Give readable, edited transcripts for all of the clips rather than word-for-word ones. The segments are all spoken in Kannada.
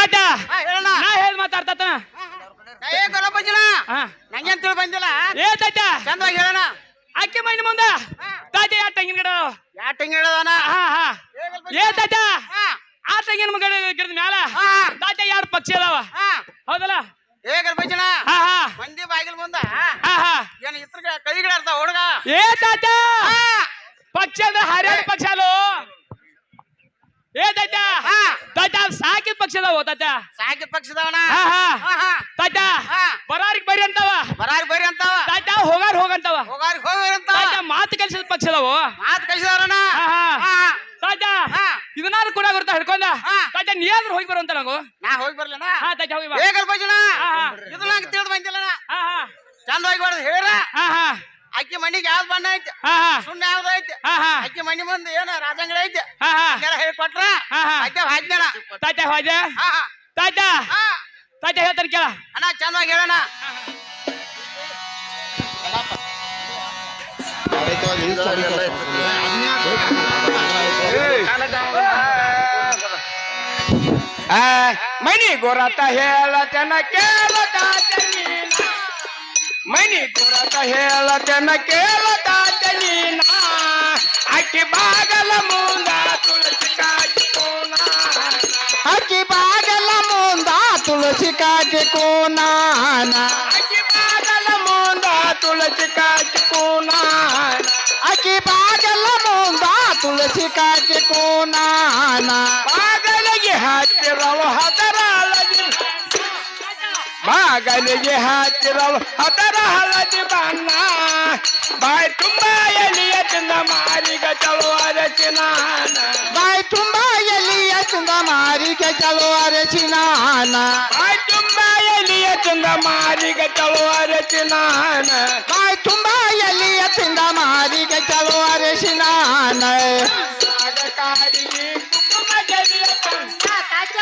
ತಾತ ಹೇಳಣ್ಣ ನಾ ಹೇಳ್ ಮಾತಾಡ್ತಾನ ಏ ಗೊಲ್ಲಪ್ಪಜ್ಜಿನ ನಂಗೇನ್ ತಿಳಿ ಬಂದಿಲ್ಲ ಏ ತಾತ ಚಂದವಾಗಿ ಹೇಳಣ ಅಕ್ಕಿ ಮಣ್ಣು ಮುಂದ ತಾತ ಯಾ ತೆಂಗಿನ ಗಿಡ ಯಾ ತೆಂಗಿನ ಗಿಡದಾನ ಏ ತಾತ ಆ ತೆಂಗಿನ ಗಿಡದ ಮ್ಯಾಲ ತಾತ ಎರಡು ಪಕ್ಷಿ ಅದಾವ ಹೌದಲ್ಲ ಏ ಗಣಪಜ್ಜಿನ ಮಂದಿ ಬಾಗಿಲ್ ಮುಂದ ಏನ್ ಇತ್ರ ಕೈ ಗಿಡ ಇರ್ತಾವ ಹುಡುಗ ಏ ತಾತ ಪಕ್ಷಿ ಅಂದ್ರೆ ಹರಿಯಾಣ ಪಕ್ಷಿ ಅಲ್ಲೋ ಏ ತಾತ ತಾತ ಸಾಕಿದ ಪಕ್ಷಿ ಅದಾವ ತಾತ ಸಾಕಿದ ಪಕ್ಷದವನ ತಾತ ಬರಾರಿಗೆ ಬರ್ರಿ ಅಂತಾವ ಬರಾರಿ ಬರ್ರಿ ಅಂತಾವ ತಾತ ಹೋಗಾರ್ ಹೋಗಂತಾವ ಹೋಗಾರಿ ಹೋಗ್ರಿ ಅಂತ ತಾತ ಮಾತು ಕಲಿಸಿದ ಪಕ್ಷಿ ಅದಾವು ಮಾತು ಕಳಿಸಿದವರಣ ತಾತ ಇದನ್ನಾರು ಕೂಡ ಬರ್ತಾ ಹಿಡ್ಕೊಂಡ ತಾತ ನೀ ಆದ್ರೂ ಹೋಗಿ ಬರುವಂತ ನಂಗು ನಾ ಹೋಗಿ ಬರ್ಲೇನ ತಾತ ಹೋಗಿ ಬಾ ಏ ಗಣಪಜ್ಜಿನ ಇದು ನಂಗೆ ತಿಳಿದು ಬಂದಿಲ್ಲ ಚಂದವಾಗಿ ಹೊಡೆದು ಹೇಳ ಅಕ್ಕಿ ಮಣ್ಣಿಗೆ ಯಾವ್ದು ಬಣ್ಣ ಐತಿ ಸುಣ್ಣ ಯಾವ್ದು ಐತಿ ಅಕ್ಕಿ ಮಣ್ಣಿ ಮುಂದೆ ಏನ ರಾಜಂಗಳ ಐತಿ ಹೇಳಿ ಕೊಟ್ರ ಅಕ್ಕ ಹಾಕ್ಯಾನ ತಾತ ಹೋಜ ತಾತ ತಾತ ಹೇಳ್ತಾನೆ ಕೇಳ ಅಣ್ಣ ಚಂದವಾಗಿ ಹೇಳಣ ಮನಿ ಗೊರತ ಹೇಳತನ ಕೇಳತಾತ ನೀನ ಮನಿ ಗೊರತ ಹೇಳತನ ಕೇಳತಾತ ನೀನ ಅಕ್ಕಿ ಬಾಗಲ ಮುಂದ ತುಳಸಿ ಕಾಟಿ ಕೋನ ಅಕ್ಕಿ ಬಾಗಲ ಮುಂದ ತುಳಸಿ ಕಾಟಿ ಕೋನಾನ ಅಕ್ಕಿ ಬಾಗಲ ಮುಂದ ತುಳಸಿ ಕಾಟಿ ಕೋನ ಅಕ್ಕಿ ಬಾಗಲ ಮುಂದ ತುಳಸಿ ಕಾಟಿ ಕೋನಾನ ಬಾಗಲಿಗೆ ಹತ್ತಿರವ ಹದರ ಹಳದಿ ಬಾಗಲಿಗೆ ಹತ್ತಿರವ ಹದರ ಹಳದಿ ಬಣ್ಣ ಬಾಯಿ ತುಂಬ ಎಲಿಯ ತಿಂದ ಮಾರಿಗ ಚಲೋ ಅರಚಿನಾನ ಬಾಯಿ ತುಂಬ ಎಲಿಯ ಚಂದ ಮಾರಿಗೆ ಚಲೋ ಅರಚಿನಾನ ಬಾಯಿ ತುಂಬ ಎಲಿಯ ತಿಂದ ಮಾರಿಗ ಚಲೋ ಅರಚಿನಾನ ಬಾಯಿ ತುಂಬ ಎಲಿಯ ತಿಂದ ಮಾರಿಗೆ ಚಲೋ ಅರಚಿನಾನ ಕಾಡಿಗೆ ಕುಕುಮ ಜಡಿಯ ಕಣ್ಣಾಗ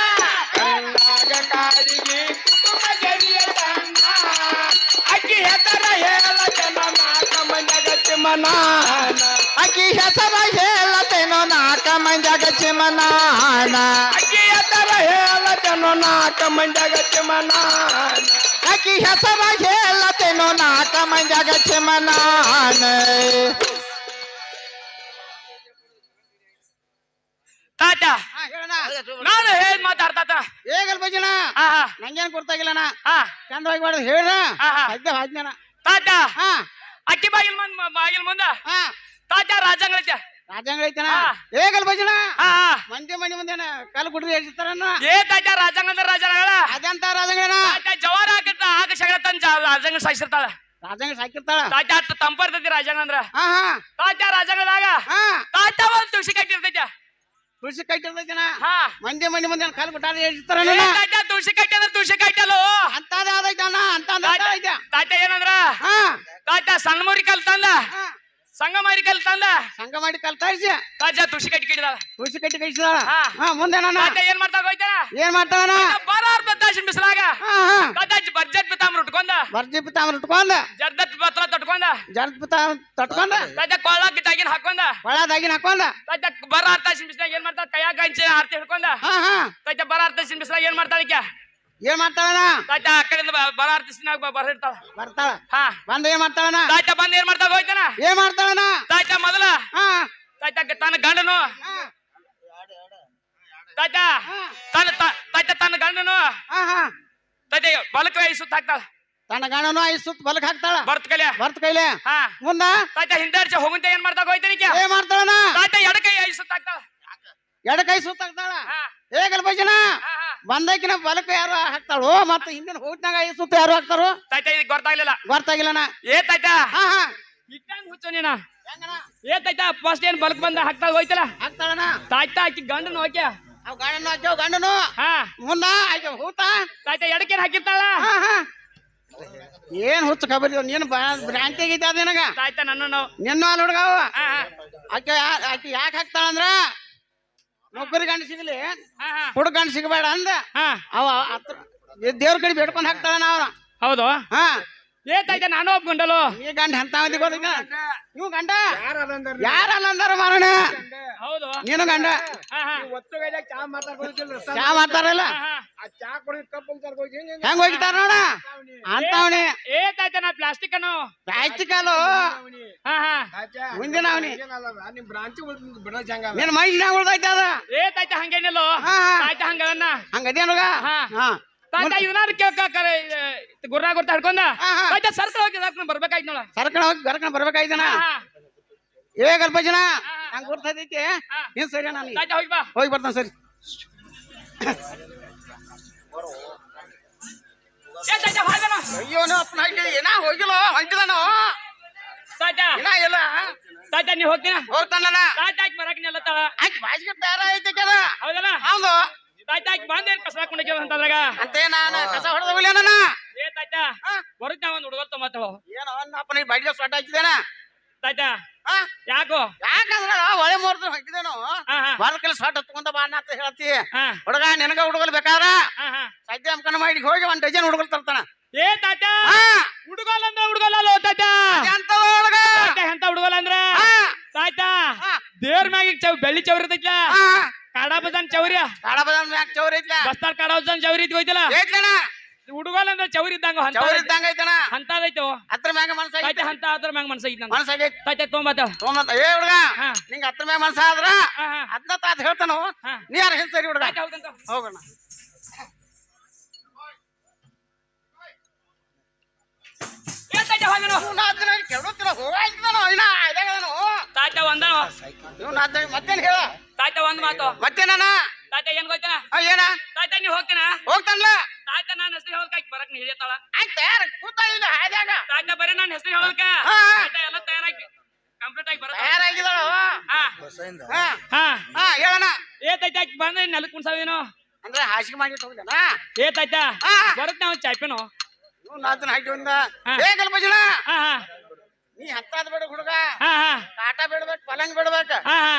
ಕಾಡಿಗೆ ಕುಕುಮ ಜಡಿಯ ಸಣ್ಣ ಅಕ್ಕಿ ಹೆಸರ ಹೇಳ ಜನ ನಾಕ ಮಂಜಗತ್ತಿ ಮನಾನ ಅಕ್ಕಿ ಹೆಸರ ಹೇಳತೇನೋ ನಾಕ ಮಂಜಗ ಚಿಮನಾನ ಅಕ್ಕಿ ಹೆಸರ ಹೇಳ ಜನ ನಾಕ ಮಂಜಗತ್ತಿ ಮನಾನ ಅಕ್ಕಿ ಹೆಸರ ಹೇಳತೇನೋ ನಾಕ ಮಂಜಗ ಚಿಮನಾನ ತಾತ ನಾನು ಹೇಳಿ ಮಾತಾಡ್ತಾತ ಹೇಗಲ್ ಬಜ್ಜನ ನಂಗೇನ್ ಗೊತ್ತಾಗಿಲ್ಲಣ್ಣ ಚಂದವಾಗಿ ಹೊಡೆದು ಹೇಳ್ರ ಹಾಜ್ಞಾನ ತಾತ ಅಕ್ಕಿ ಬಾಗಿಲ್ ಮುಂದ ತಾತ ರಾಜಂಗಳ ಐತೆ ರಾಜಂಗಳ ಐತನ ಹೇಗಲ್ ಬಜ್ಜನ ಮಂದಿ ಮನಿ ಮುಂದೇನ ಕಾಲು ಕುಡ್ದು ಹೇಳ್ತಾರನ್ನ ಏ ತಾತ ರಾಜಂಗಳ ರಾಜಗಳ ಅದಂತ ರಾಜಂಗಳನ ಜವಾರ ಹಾಕಿರ್ತ ಆಗ ಶಗಳ ತನ್ ರಾಜಂಗ ಸಾಯಿಸಿರ್ತಾಳ ರಾಜಂಗ ಸಾಕಿರ್ತಾಳ ತಾತ ಅಷ್ಟು ತಂಪರ್ತೈತಿ ರಾಜಂಗ ಅಂದ್ರ ಹಾ ತಾತ ರಾಜಂಗದಾಗ ತಾತ ಒಂದ್ ತುಳಸಿ ಕಟ್ಟಿರ್ತೈತೆ ತುಳಸಿ ಕಟ್ಟಿರ್ತೈತನ ಹಾ ಮಂದಿ ಮನಿ ಮುಂದೆ ಕಾಲು ಕುಟ್ಟಾರ ಹೇಳ್ತಾರನ್ನ ತಾತ ತುಳಸಿ ಕಟ್ಟಿ ಅಂದ್ರೆ ತುಳಸಿ ಕಟ್ಟಲು ಅಂತದ ಅದೈತಣ್ಣ ಅಂತ ಐತೆ ತಾತ ಏನಂದ್ರ ಹಾ ತಾತ ಸಣ್ಣ ಮುರಿ ಕಲ್ ತಂದ ಸಂಗ ಮಾರಿ ಕಲ್ ತಂದ ಸಂಘ ಮಾಡಿ ಕಲ್ತಾಯಿಸಿ ತಾತ ತುಳಸಿ ಕಟ್ಟಿ ಕಟ್ಟಿದಾಳ ತುಳಸಿ ಕಟ್ಟಿ ಕಳಿಸಿದಾಳ ಮುಂದೆ ತಾತ ಏನ್ ಮಾಡ್ತಾ ಹೋಯ್ತಾನ ಏನ್ ಮಾಡ್ತಾನ ಬರಾರ್ ಬತ್ತಾಶನ್ ಬಿಸಲಾಗ ತಾತ ಬರ್ಜಟ್ ಬಿತ್ತಾಮ್ರ ಉಟ್ಕೊಂಡ ಬರ್ಜಿ ಪಿತಾಮ್ರ ಉಟ್ಕೊಂಡ ಜರ್ದತ್ ಬತ್ರ ತಟ್ಕೊಂಡ ಜರ್ದ್ ಪಿತಾಮ್ ತಟ್ಕೊಂಡ ತಾತ ಕೊಳ್ಳಾಕಿ ತಾಗಿನ ಹಾಕೊಂಡ ಒಳದಾಗಿನ ಹಾಕೊಂಡ ತಾತ ಬರಾರ್ ತಾಶನ್ ಬಿಸಲಾಗ ಏನ್ ಮಾಡ್ತಾಳ ಕೈಯಾಗ ಗಂಚೆ ಆರ್ತಿ ಹಿಡ್ಕೊಂಡ ತಾತ ಬರಾರ್ ತಾಶನ್ ಬಿಸಲಾಗ ಏನ್ ಮಾಡ್ತಾಳಿಕ ಏನ್ ಮಾಡ್ತಾಳಣ ತಾತ ಆ ಕಡೆಯಿಂದ ಬರಾರ್ ತಾಶಿನಾಗ ಬರಿರ್ತಾಳ ಬರ್ತಾಳ ಹಾ ಬಂದ ಏನ್ ಮಾಡ್ತಾಳಣ ತಾತ ಬಂದ್ ಏನ್ ಮಾಡ್ತಾ ಹೋಯ್ತಾನ ಏನ್ ಮಾಡ್ತಾಳಣ ತಾತ ಮೊದಲ ತಾತ ತನ್ನ ಗಂಡನು ತಾತ ತನ್ನ ಗಂಡನು ತಾತ ಬಲಕ ಸುತ್ತ ಹಾಕ್ತಾಳ ತನ್ನ ಗಣನು ಐದು ಸುತ್ತ ಬಲಕ್ ಹಾಕ್ತಾಳ ಬರ್ತ ಕೈಲೆ ಬರ್ತ ಕೈಲೆ ಹಾ ಮುಂದ ತಾತ ಹಿಂದಾಡ್ಸಿ ಹೋಗುಂತ ಏನ್ ಮಾಡ್ತಾ ಹೋಯ್ತಾನಿಕ ಏನ್ ಮಾಡ್ತಾಳಣ ತಾತ ಎಡಕೈ ಐದು ಸುತ್ತ ಹಾಕ್ತಾಳ ಎಡ ಕೈ ಸುತ್ತ ಹಾಕ್ತಾಳ ಹೇಗಲ್ ಬಜ್ಜನ ಬಂದಕಿನ ಬಲಕ ಯಾರು ಹಾಕ್ತಾಳು ಮತ್ತ ಹಿಂದಿನ ಹೋಗ್ತಾಗ ಐದು ಸುತ್ತ ಯಾರು ಹಾಕ್ತಾರು ತಾತ ಇದಕ್ ಗೊತ್ತಾಗ್ಲಿಲ್ಲ ಗೊತ್ತಾಗಿಲ್ಲನ ಏ ತಾತ ಹಾ ಇಟ್ಟಂಗ್ ಹುಚ್ಚು ನೀನ ಏ ತಾತ ಫಸ್ಟ್ ಏನ್ ಬಲಕ್ ಬಂದ ಹಾಕ್ತಾಳ ಹೋಯ್ತಲ್ಲ ಹಾಕ್ತಾಳಣ ತಾತ ಆಕಿ ಗಂಡನು ಓಕೆ ಅವ್ ಗಂಡನು ಹಾಕ್ಯಾವ ಗಂಡನು ಹಾ ಮುಂದ ಆಯ್ತು ಹೂತ ತಾತ ಎಡಕೇನ್ ಹಾಕಿರ್ತಾಳ ಏನ್ ಹುಚ್ಚ ಖಬರಿ ನೀನು ಭ್ರಾಂತಿ ಆಗೈತಿ ಅದ ನಿನಗ ತಾಯ್ತ ನನ್ನ ನಿನ್ನ ಅಲ್ಲಿ ಹುಡುಗಾವ ಆಕೆ ಆಕೆ ಯಾಕೆ ಹಾಕ್ತಾಳಂದ್ರ ನೌಕರಿ ಗಂಡ ಸಿಗಲಿ ಹುಡುಗ ಗಂಡ ಸಿಗಬೇಡ ಅಂದ ಅವ ದೇವ್ರ ಕಡೆ ಬೇಡ್ಕೊಂಡ್ ಹಾಕ್ತಾಳ ನಾವ್ ಹೌದು ಹಾ ಏ ತಾಯ್ತ ನಾನು ಒಪ್ಕೊಂಡಲು ಈ ಗಂಡ ಅಂತ ಗೊತ್ತ ಇವ್ ಗಂಡ ಯಾರಲ್ಲ ಮಾರಣ ಹೌದು ನೀನು ಗಂಡ ಚಾ ಮಾಡ್ತಾರಲ್ಲ ಹೆಂಗ್ ಹೋಗಿತಾರ ನೋಡ ಅಂತವನಿ ಏ ತಾಯ್ತ ನಾ ಪ್ಲಾಸ್ಟಿಕ್ ಅನ್ನು ಪ್ಲಾಸ್ಟಿಕ್ ಅಲ್ಲೋ ಹಾ ಹಾ ಮುಂದಿನ ಅವನಿ ನಿನ್ ಮೈನ್ಯಾಗ ಉಳ್ದೈತೆ ಅದ ಏ ತಾಯ್ತ ಹಂಗೇನಿಲ್ಲೋ ಹಾ ತಾಯ್ತ ಹಂಗದನ್ನ ಹಂಗದೇನುಗ ಹಾ ಹಾ ತಾಯ್ತ ಇದನ್ನಾರು ಗುರ್ರ ಗುರ್ತ ಹಿಡ್ಕೊಂಡ ಹಾ, ಹಾ. ತಾಯ್ತ ಸರ್ಕಲ್ ಹೋಗಿ ಬರ್ಬೇಕಾಯ್ತು ನೋಡ ಸರ್ಕಣ ಬರ್ಬೇಕಾಯ್ತನ ಹಾ ಏ ಗಲ್ಪ ಜನ ಹಾ. ಹಂಗ ಗೊತ್ತೈತಿ ಹಾ. ನೀನ್ ಸರಿ ನಾನು ತಾಯ್ತ ಹೋಗಿ ಬಾ ಹೋಗಿ ಬರ್ತಾನ ಸರಿ ಏ ತಾಯ್ತ ಹೋಗೋಣ ಅಯ್ಯೋ ಅಪ್ಪನ ಏನ ಹೋಗಿಲ್ಲ ಹೊಂಟಿದಾನು ತಾಯ್ತ ಏನ ಇಲ್ಲ ತಾಯ್ತ ನೀ ಹೋಗ್ತೀನ ಹೋಗ್ತಾನಲ್ಲ ತಾಯ್ತ ಆಕಿ ಬರಾಕ ನಿಲ್ಲತ್ತಾಳ ಆಯ್ತು ಬಾಜಿಗೆ ತಯಾರ ಐತೆ ಕೆಲ ಹೌದಲ್ಲ ಹೌದು ತಾಯ್ತ ಆಕಿ ಬಂದೇನ್ ಕಸ ಹಾಕೊಂಡೋಗ್ಯವ ಅಂತಂದ್ರಾಗ ಅಂತ ನಾನು ಕಸ ಹೊಡೆದ ಹೋಗ್ಲಿ ನನ್ನ ಏ ತಾಯ್ತ ಬರುತ್ತೆ ಒಂದ್ ಹುಡುಗರ್ ತೊಂಬತ್ತಳು ಏನೋ ಅಪ್ಪನ ಬಾಡಿಗೆ ಸೊಟ್ಟ ಹಾಕಿದೇನ ತಾಯ್ತ ಹಾ ಯಾಕೋ ಯಾಕಂದ್ರ ಒಳೆ ಮೂರ್ತ ಹಾಕಿದೇನು ಹಾ ಹಾ ಬರಕಲ್ಲಿ ಸೊಟ್ಟ ಹತ್ಕೊಂಡ ಬಾ ಅಂತ ಹೇಳ್ತಿ ಹಾ ಹುಡುಗ ನಿನಗ ಹುಡುಗಲ್ ಬೇಕಾದ್ರ ಹಾ ಹಾ ಸದ್ಯ ಅಮ್ಕನ ಮಾಡಿ ಹೋಗಿ ಒಂದ್ ಡಜನ್ ಹುಡುಗಲ್ ತರ್ತಾನ ಏ ತಾಯ್ತ ಹಾ ಹುಡುಗಲ್ಲ ಅಂದ್ರ ಹುಡುಗಲ್ಲ ತಾಯ್ತ ಎಂತ ಹುಡುಗ ತಾಯ್ತ ಎಂತ ಹುಡುಗಲ್ಲ ಅಂದ್ರ ಹಾ ತಾಯ್ತ ಹಾ ದೇವ್ರ ಮ್ಯಾಗ ಬೆಳ್ಳಿ ಚೌರಿ ಇರ್ತೈತ್ಲ ಹಾ ಕಾಡಾ ಬಜಾನ್ ಚೌರಿ ಕಾಡ ಬದಾಮ್ ಮ್ಯಾಕ್ ಚೌರಿ ಐತ್ಲ ಬಸ್ತಾರ್ ಕಾಡಾ ಬಜಾನ್ ಚೌರಿ ಐತಿಲ್ಲ ಐತ್ಲನ ಹುಡುಗಲ್ಲ ಅಂದ್ರ ಚೌರಿ ಇದ್ದಂಗ ಚೌರಿ ಇದ್ದಂಗ ಐತನ ಅಂತದೈತು ಹತ್ರ ಮ್ಯಾಗ ಮನ್ಸ ತಾಯ್ತ ಅಂತ ಅದ್ರ ಮ್ಯಾಗ ಮನ್ಸಾಗಿದ್ದ ಮನ್ಸಾಗೈತಿ ತಾಯ್ತ ತೊಂಬತ್ತ ಏ ಹುಡುಗ ಹಾ ನಿಂಗ ಹತ್ರ ಮ್ಯಾಗ ಮನ್ಸ ಆದ್ರ ಹಾ ಹಾ ಅದನ್ನ ತಾತ ಹೇಳ್ತಾನು ಹಾ ನೀ ಯಾರು ಹೇಳ್ತಾರಿ ಹುಡುಗ ತಾಯ್ತ ಹೌದಂತ ಹೋಗೋಣ ಏ ತಾಯ್ತ ಹೋಗನು ಕೆಡುತ್ತಿರ ಹೋಗಾಯ್ತಾನು ಇನ್ನ ಇದಾಗನು ತಾಯ್ತ ಒಂದ ಇವ್ ಮತ್ತೇನ್ ಹೇಳ ತಾಯ್ತ ಒಂದ್ ಮಾತು ಮತ್ತೇನ ತಾಯ್ತ ಏನ್ ಗೊತ್ತಿನ ಏನ ತಾಯ್ತ ನೀ ಹೋಗ್ತೀನ ಹೋಗ್ತಾನಲ್ಲ ತಾಯ್ತ ನಾನ್ ಹೆಸರು ಹೇಳಕ್ ಬರಕ್ ನೀ ಹಿಡಿಯತ್ತಾಳ ಆಯ್ತ ಕೂತಾಳಿಲ್ಲ ಹಾದ್ಯಾಗ ತಾಯ್ತ ಬರೀ ನಾನ್ ಹೆಸರು ಹೇಳಕ ಹಾ. ತಾಯ್ತ ಎಲ್ಲ ತಯಾರಾಗಿ ಕಂಪ್ಲೀಟ್ ಆಗಿ ಬರತ್ತ ತಯಾರಾಗಿದ್ದಾಳು ಹಾ ಹಾ ಹಾ ಹಾ ಹೇಳಣ ಏ ತಾಯ್ತ ಆಕಿ ಬಂದ್ರೆ ನೆಲಕ್ ಕುಣ್ಸಾವೇನೋ ಅಂದ್ರೆ ಹಾಸಿಗೆ ಮಾಡಿ ಹೋಗ್ದಾನ ಏ ತಾಯ್ತ ಹಾ ಬರತ್ ನಾವ್ ಚಾಯ್ಪೇನೋ ಇವ್ ನಾತನ ಹಾಕಿ ಒಂದ ಹಾ. ಹೇಗಲ್ಪ ಜನ ಹಾ ಹಾ ನೀ ಹತ್ತಾದ ಬೇಡ ಹುಡುಗ ಹಾ ಹಾ ಕಾಟ ಬೇಡ್ಬೇಕ ಪಲಂಗ್ ಬೇಡ್ಬೇಕ ಹಾ ಹಾ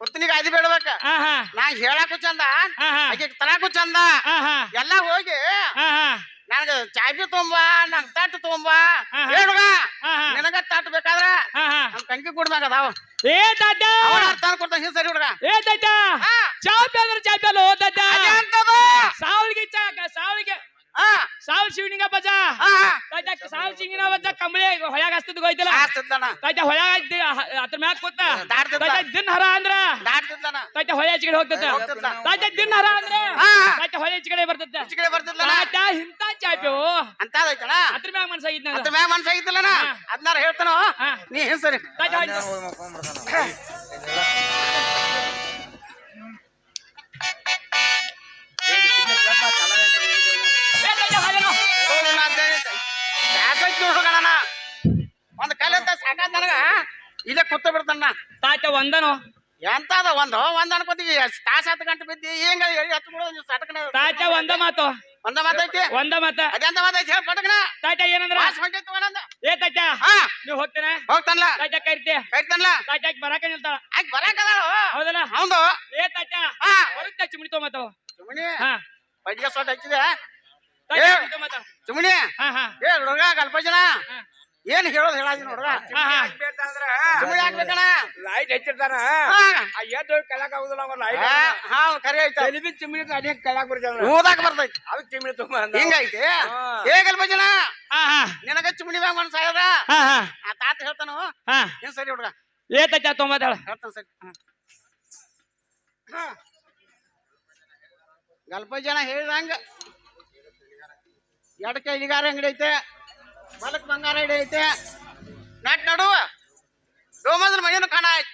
ಪುತ್ತನಿಗೆ ಆದಿ ಬೇಡ್ಬೇಕ ಹಾ ಹಾ ನಾ ಹೇಳಾಕು ಚಂದ ಹಾ ಹಾ ಆಕೆ ತಲಾಕು ಚಂದ ಹಾ ಹಾ ಎಲ್ಲ ಹೋಗಿ ಹಾ ಹಾ ನನಗ ಚಾಬಿ ತೊಂಬಾ ನಂಗ್ ತಟ್ಟು ತೊಂಬಾ ಹಾ, ಹಾ. ಹೇಳುಗ ಹಾ ಹಾ ನಿನಗ ತಟ್ಟು ಬೇಕಾದ್ರ ಹಾ ಹಾ ನಮ್ ಕಣ್ಕಿ ಕೊಡ್ಬೇಕ ಅದಾವ ಏ ತಾಯ್ತ ಅವನ ತಂದ್ ಕೊಡ್ತಾನ ಹಿಂಗ್ ಸರಿ ಹುಡುಗ ಏ ತಾಯ್ತ ಹಾ ಚಾಪೆ ಅಂದ್ರೆ ಚಾಪೆಲ್ಲ ತಾಯ್ತ ಅದೇ ಅಂತದ ಸಾವಿಗೆ ಸಾವಿಗೆ ಹಾ ಸಾವ್ ಶಿವನಿಂಗ ಬಜ ಹಾ ತಾಯ್ತ ಸಾವ್ ಶಿವನಿಂಗ ಬಜ ಕಂಬಳಿ ಹೊಳ್ಯಾಗ ಹಸ್ತದ ಹೋಯ್ತಲ್ಲ ದಾಟ್ತಿದ್ಲನ ತಾಯ್ತ ಹೊಳ್ಯಾಗ ಅದ್ರ ಮ್ಯಾಗ ಕೂತ ದಾಟ್ತಿದ್ಲ ತಾಯ್ತ ದಿನ ಹರ ಅಂದ್ರ ದಾಟ್ತಿದ್ಲನ ತಾಯ್ತ ಹೊಳೆ ಹಚ್ಕಡೆ ಹೋಗ್ತದ ಹೋಗ್ತಿದ್ಲ. ತಾಯ್ತ ದಿನ ಹರ ಅಂದ್ರ ಹಾ ತಾಯ್ತ ಹೊಳೆ ಹಚ್ಕಡೆ ಬರ್ತದ ಈಚೆ ಕಡೆ ಬರ್ತಿದ್ಲನ ತಾಯ್ತ ಇಂತ ಚಾಪೆವು ಅಂತದೈತನ ಅದ್ರ ಮ್ಯಾಗ ಮನ್ಸಾಗಿದ್ ನಂಗ ಅದ್ರ ಮ್ಯಾಗ ಮನ್ಸಾಗಿದ್ದಿಲ್ಲನ ಹಾ. ಅದ್ನಾರ ಹೇಳ್ತಾನ ಹಾ ನೀ ಹಿಂಗ್ ಸರಿ ತಾಯ್ತ ಹೋಯ್ತು. ಏ ತಾಯ್ತ ಹೋಗನು ಹುಡುಗಣ ಒಂದ್ ಕಲಿಂತ ಸಾಕಾತ್ ನನಗ ಇಲ್ಲೇ ಕೂತ ಬಿಡ್ತಾನ ತಾಯ್ತ ಒಂದನು ಎಂತದ ಒಂದ್ ಅನ್ಕೋತೀವಿ ತಾಸ 10 ಗಂಟೆ ಬಿದ್ದಿ ಹಿಂಗ ಹತ್ತು ಬಿಡೋದು ಸಟಕನ ತಾಯ್ತ ಒಂದ ಮಾತು ಒಂದ ಮಾತೈತಿ ಒಂದ ಮಾತ ಅದೆಂತ ಮಾತೈತಿ ಹೇಳಿ ಪಟಕನ ತಾಯ್ತ ಏನಂದ್ರ ಪಾಸ್ ಹೊಂಟೈತಿ ಒಂದ ಏ ತಾಯ್ತ ಹಾ ನೀವ್ ಹೋಗ್ತೇನೆ ಹೋಗ್ತಾನಲ್ಲ ತಾಯ್ತ ಕರಿತೆ ಕರಿತಾನಲ್ಲ ತಾಯ್ತ ಆಕಿ ಬರಾಕ ನಿಲ್ತಾಳ ಆಯ್ತು ಬರಾಕದಾಳು ಹೌದಲ್ಲ ಹೌದು ಏ ತಾಯ್ತ ಹಾ ಬರುತ್ತೆ ಚಿಮಣಿ ತೊಗೊಂಬತ್ತಾವ ಸುಮ್ಮನೆ ಹಾ ಬಡ್ಡಿಗೆ ಸೊಟ್ಟ ಹಚ್ಚಿದೆ ತಾಯ್ತ ಏ. ಚಿಮಣಿ ತೊಗೊಂಬತ್ತಾವ. ಸುಮ್ಮನೆ ಹಾ ಹಾ ಏ ಹುಡುಗ ಗಲ್ಪ ಜನ ಹಾ. ಏನ್ ಹೇಳೋದು ಹೇಳಾದಿನ ಹುಡುಗ ಹಾ ಹಾ ಸುಮ್ಮನೆ ಹಾಕ್ಬೇಕಣ ಲೈಟ್ ಹಚ್ಚಿರ್ತಾನ ಹಾ ಎದ್ದು ಕೆಳಕ್ ಆಗುದಿಲ್ಲ ಅವ ಲೈಟ್ ಹಾ ಕರಿ ಐತ ತೆಲಿಬಿ ಚಿಮ್ಮಿಡಿ ಅದೇ ಕೆಳಕ್ ಬರ್ತಾವ ಊದಾಕ ಬರ್ತೈತಿ ಅದಕ್ಕೆ ಚಿಮ್ಮಿಡಿ ತುಂಬ ಹಿಂಗೈತಿ ಏ ಗಲ್ಪ ಜನ ಹಾ ಹಾ ನಿನಗ ಚುಮ್ನಿ ಮ್ಯಾಗ ಮನ್ಸ ಆಗ್ಯದ ಹಾ ಹಾ ಆ ತಾತ ಹೇಳ್ತಾನು ಹಾ ಏನ್ ಸರಿ ಹುಡುಗ ಏ ತಾಯ್ತ ತೊಗೊಂಬತ್ತಾಳ ಹೇಳ್ತಾನ ಸರಿ ಗಲ್ಪ ಜನ ಹೇಳಿದಂಗ ಎಡಕ್ಕೆ ಇಲಿಗಾರ ಅಂಗಡಿ ಐತೆ ಬಲಕ್ ಬಂಗಾರ ಅಂಗಡಿ ಐತೆ ನಟ್ ನಡುವ ರೋಮದ್ರ ಮನೇನು ಕಾಣ ಆಯ್ತು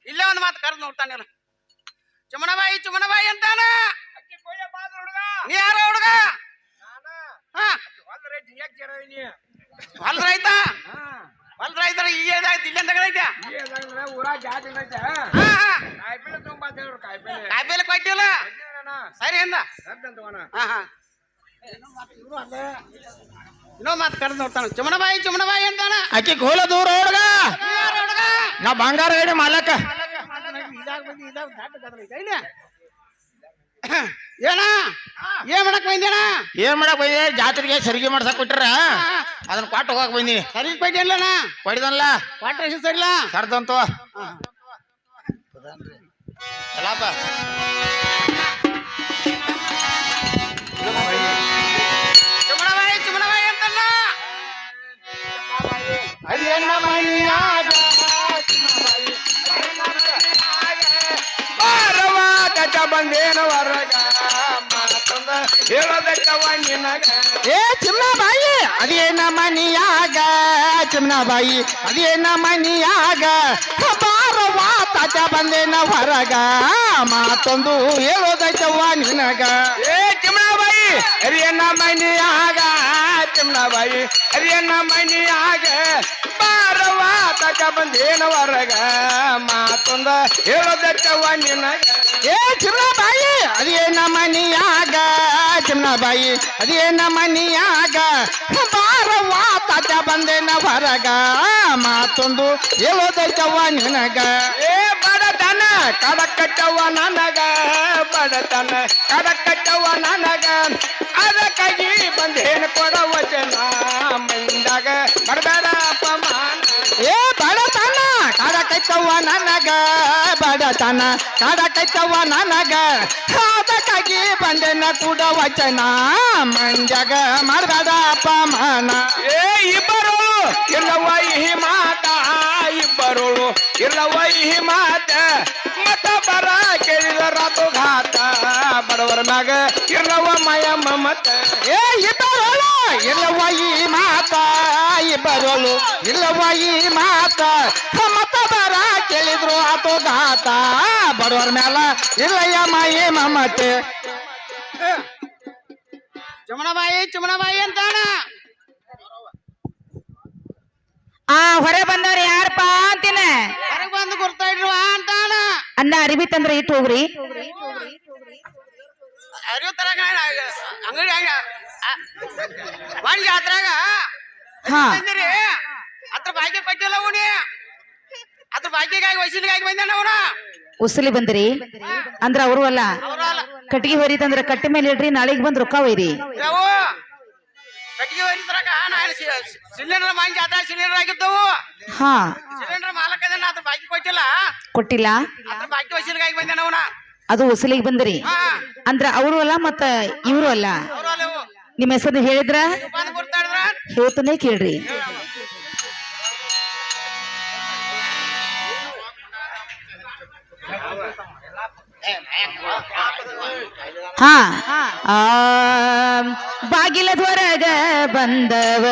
ಇಲ್ಲೇ ಒಂದು ಮಾತು ಕರೆದು ನೋಡ್ತಾನೆ ಚುಮಣಬಾಯಿ ಅಂತಾನ ನೀ ಯಾರ ಹುಡುಗ ಹಾ ಹೊಲ್ದ ರೈತ ಈಗ ಇಲ್ಲಂತೈತೆ ಊರಾಗ ಜಾತಿ ಐತೆ ಹಾ ಹಾ ಕಾಯಿಪಲ್ಲೆ ತುಂಬ ಅಂತ ಹೇಳ್ರು ಕಾಯಿಪಲ್ಲೆ ಕಾಯಿಪಲ್ಲೆ ಕೊಟ್ಟಿಲ್ಲ ಸರಿ ಅಂದ ಹಾ ಹಾ ಇನ್ನೋ ಮಾತು ಕರೆದು ನೋಡ್ತಾನ ಚುಮಣಬಾಯಿ ಅಂತಾನ ಆಕಿ ಕೋಲ ದೂರ ಹುಡುಗ ನೀ ಯಾರ ಹುಡುಗ ನಾ ಬಂಗಾರ ಹೇಳಿ ಮಾಲಕ ಏನ ಏನ್ ಮಾಡಕ್ ಬಂದೇನ ಏನ್ ಮಾಡಕ್ ಬಂದಿ ಜಾತ್ರೆಗೆ ಸರಿಗೆ ಮಾಡ್ಸಕ್ ಕೊಟ್ರ ಅದನ್ನ ಕೊಟ್ಟು ಹೋಗಕ್ ಬಂದಿನಿ ಸರಿ ಕೊಟ್ಟಿಲ್ಲನ ಕೊಡಿದನ್ಲ ವಾಟ್ರ್ ಹೆಸರು ಸರಿಲ್ಲ ಕರ್ದಂತ ಚಲಾಪ ಬಂದೇನ ಹೊರಗ ಮಾತಂದ ಹೇಳದಕ್ಕವ ನಿನಗ ಏ ಚಿಮ್ನಾಬಾಯಿ ಅದೇನ ಮನಿಯಾಗ ಚಿಮ್ನಾಬಾಯಿ ಅದೇನ ಮನಿಯಾಗ ಬಾರವ್ವ ತಾತ ಬಂದೇನ ಹೊರಗ ಮಾತೊಂದು ಹೇಳೋದೈತವ್ವ ನಿನಗ ಏ ಚಿಮ್ನಾಬಾಯಿ ಅರಿಯನ್ನ ಮನಿಯಾಗ ಚಿಮ್ನಾಬಾಯಿ ಅರಿಯನ್ನ ಮನಿಯಾಗ ಬಾರವ್ವ ತಕ ಬಂದೇನ ಹೊರಗ ಮಾತೊಂದ ಹೇಳದಕ್ಕವ ನಿನಗ ಏ ಚಿಮ್ನಾಬಾಯಿ ಅದೇನ ಮನಿಯಾಗ ಚಿಮ್ನಾಬಾಯಿ ಅದೇನ ಮನಿಯಾಗ ಬಾರವ್ವ ತಾತ ಬಂದೇನ ಹೊರಗ ಮಾತೊಂದು ಹೇಳೋದೈತವ್ವ ನಿನಗ ಏ ಬಡತನ ಕಡಕಟ್ಟವ ನನಗ ಬಡತನ ಕಡಕಟ್ಟವ ನನಗ ಅದಕ್ಕಾಗಿ ಬಂದೇನು ಕೊಡ ವಚನ ಮಂದಾಗ ಬಡಬೇಡ ಅಪಮಾನ ಏ ಬಡತನ ಕಾಡಕೈತವ್ವ ನನಗ ಬಡತನ ಕಾಡಕೈತವ್ವ ನನಗ ಅದಕ್ಕಾಗಿ ಬಂದೇನ ಕೂಡ ವಚನ ಮಂಜಾಗ ಮಾಡಬೇಡ ಅಪಮಾನ ಏ ಇಬ್ಬರು ಇಲ್ಲವ ಈ ಮಾತ ಇಬ್ಬರು ಇಲ್ಲವ ಈ ಮಾತ ಮತ ಬರ ಕೇಳಿದರಾತು ಘಾತ ಬಡವರ ಮ್ಯಾಗ ಇಲ್ಲವ ಮಯ ಮಮತ ಏ ಇಬ್ಬರೋಳು ಇಲ್ಲವ ಈ ಮಾತ ಇಬ್ಬರೋಳು ಇಲ್ಲವ ಈ ಮಾತ ಮತ ಬರ ಕೇಳಿದ್ರು ಆತು ಘಾತ ಬಡವರ ಮ್ಯಾಲ ಇಲ್ಲಯ್ಯ ಮಾಯಿ ಮಮತೆ ಚುಮಣಬಾಯಿ ಅಂತಾಣ ಹೊರ ಬಂದವ್ರು ಯಾರಪ್ಪ ಅಂತೀನ ಹೊರಗೆ ಬಂದು ಗುರ್ತಾ ಇಡ್ರುವ ಅಂತಾಣ ಅನ್ನ ಅರಿವಿ ತಂದ್ರ ಇಟ್ಟು ಹೋಗ್ರಿ ಅರಿವು ತರಗ ಅಂಗಡಿ ಮಾಡಿ ಜಾತ್ರಾಗ ಹಾ. ತಂದಿರಿ ಅದ್ರ ಬಾಕಿ ಕೊಟ್ಟಿಲ್ಲ ಅವನಿ ಅದ್ರ ಬಾಕಿಗಾಗಿ ವಸೂಲಿಗಾಗಿ ಬಂದಾನ ಅವನ ಉಸಲಿ ಬಂದ್ರಿ ಅಂದ್ರ ಅವರು ಅಲ್ಲ ಅವರಲ್ಲ ಕಟ್ಟಿಗೆ ಹೊರಿತಂದ್ರ ಕಟ್ಟಿ ಮೇಲೆ ಇಡ್ರಿ ನಾಳೆಗ್ ಬಂದ್ ರೊಕ್ಕ ಒಯ್ರಿ ಯಾವ ಕಟ್ಟಿಗೆ ಹೊರಿದ್ರಾಗ ನಾನು ಸಿಲಿಂಡರ್ ಮಾಡಿ ಜಾತ್ರಾ ಸಿಲಿಂಡರ್ ಆಗಿದ್ದವು ಹಾ ಸಿಲಿಂಡರ್ ಮಾಲಕದನ್ನ ಅದ್ರ ಬಾಕಿ ಕೊಟ್ಟಿಲ್ಲ ಕೊಟ್ಟಿಲ್ಲ ಅದ್ರ ಬಾಕಿ ವಸೂಲಿಗಾಗಿ ಬಂದಾನ ಅವನ ಅದು ಉಸಲಿಗೆ ಬಂದ್ರಿ ಹಾ ಅಂದ್ರ ಅವರು ಅಲ್ಲ ಮತ್ತ ಇವರು ಅಲ್ಲ ಅವರಲ್ಲ ಇವು ನಿಮ್ಮ ಹೆಸರು ಹೇಳಿದ್ರ ಬಂದು ಗುರ್ತಾ ಇದ್ರ ಹೇಳ್ತಾನೆ ಕೇಳ್ರಿ ಹಾ ಬಾಗಿಲದ ಹೊರಗ ಬಂದವ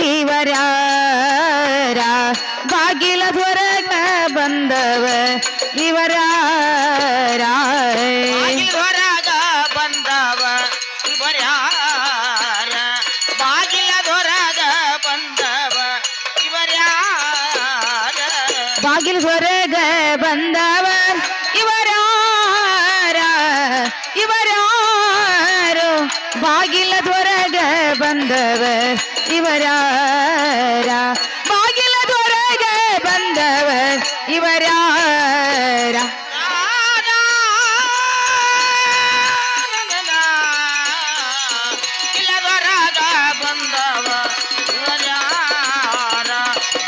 ಇವರ್ಯಾರ ಬಾಗಿಲದ ಹೊರಗ ಬಂದವ ಇವರ್ಯಾರ ಹೊರಗ ಬಂದವ ಇವರ್ಯಾರ ಬಾಗಿಲದೊರಗ ಬಂದವ ಇವರ್ಯಾರ ಬಾಗಿಲ ಹೊರಗ ಬಂದವ ಇವರ್ಯಾರ ಇವರ್ಯಾರು ಬಾಗಿಲದ ಹೊರಗ ಬಂದವ ಇವರ್ಯಾರ ಬಾಗಿಲದ ಹೊರಗ ಬಂದವ ಇವರ್ಯಾರ ಬಾಗಿಲದೊರಗ ಬಂದವ ಇವರ್ಯಾರ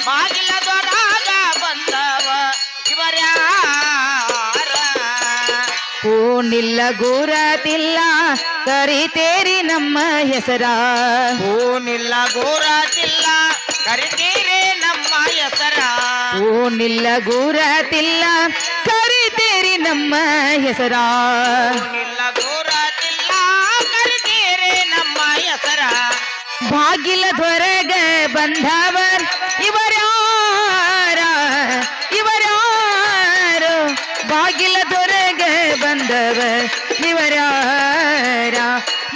ಬಾಗಿಲದೊರಗ ಬಂದವ ಇವರ್ಯಾರ ಹೂನಿಲ್ಲ ಗುರತಿಲ್ಲ ಕರಿತೇರಿ ನಮ್ಮ ಹೆಸರ ಹೂನಿಲ್ಲ ಗೋರಾತಿಲ್ಲ ಕರಿತೀರಿ ನಮ್ಮ ಹೆಸರ ಹೂನಿಲ್ಲ ಗುರತಿಲ್ಲ ಕರಿತೇರಿ ನಮ್ಮ ಹೆಸರ ಹೂನಿಲ್ಲ ಗೋರಾತಿಲ್ಲ ಕರಿತೀರಿ ನಮ್ಮ ಹೆಸರ ಬಾಗಿಲದೊರಗ ಬಂದವರ್ ಇವರ್ಯಾರ ಇವರ್ಯಾರು ಬಾಗಿಲದೊರಗ ಬಂದವರ್ ಇವರ್ಯಾರ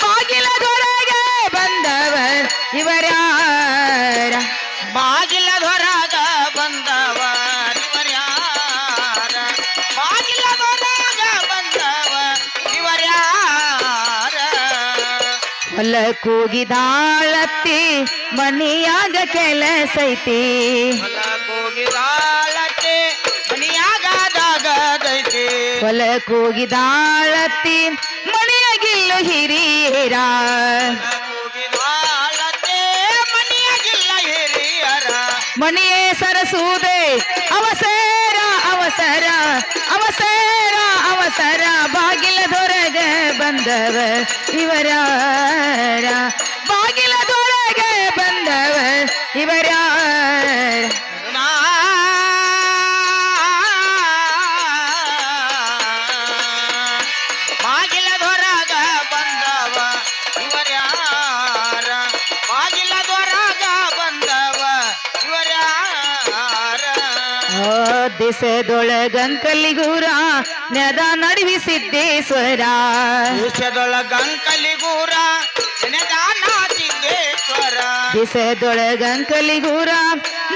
ಬಾಗಿಲದೊರಗ ಬಂದವರ್ ಇವರ್ಯಾರ ಬಾಗಿಲದೊರಗ ಬಂದವ ಇವರ್ಯಾರ ಬಾಗಿಲದೊರಗ ಬಂದವ ಇವರ್ಯಾರ ಹೊಲಕ್ಕೋಗಿದಾಳತ್ತಿ ಮನಿಯಾಗ ಕೆಲಸೈತಿ ಹೊಲಕ್ಕೋಗಿದಾಳತ್ತೆ ಮನಿಯಾಗದಾಗದೈತಿ ಹೊಲಕ್ಕೋಗಿದಾಳತ್ತಿ ಮನೆಯಾಗಿಲ್ಲು ಹಿರಿಯರ ಹೊಲಕ್ಕೋಗಿದಾಳತ್ತೆ ಮನಿಯಾಗಿಲ್ಲ ಹಿರಿಯರ ಮನೆಯೇ ಸರಸುವುದೇ ಅವಸರ ಅವಸರ ಅವಸರ ಅವಸರ ಬಾಗಿಲದೊರಗ ಬಂದವ ಇವರ್ಯಾರ ಬಾಗಿಲದೊರಗ ಬಂದವ ಇವರ್ಯಾರ ದಿಸೆದೊಳಗಂಕಲಿಗೂರ ನೆದ ನಡುವಿ ಸಿದ್ದೇಶ್ವರ ದೇಶದೊಳಗಂಕಲಿಗೂರ ನೆನೆದಾನ ಸಿದ್ದೇಶ್ವರ ದಿಸೆದೊಳಗಂಕಲಿಗೂರ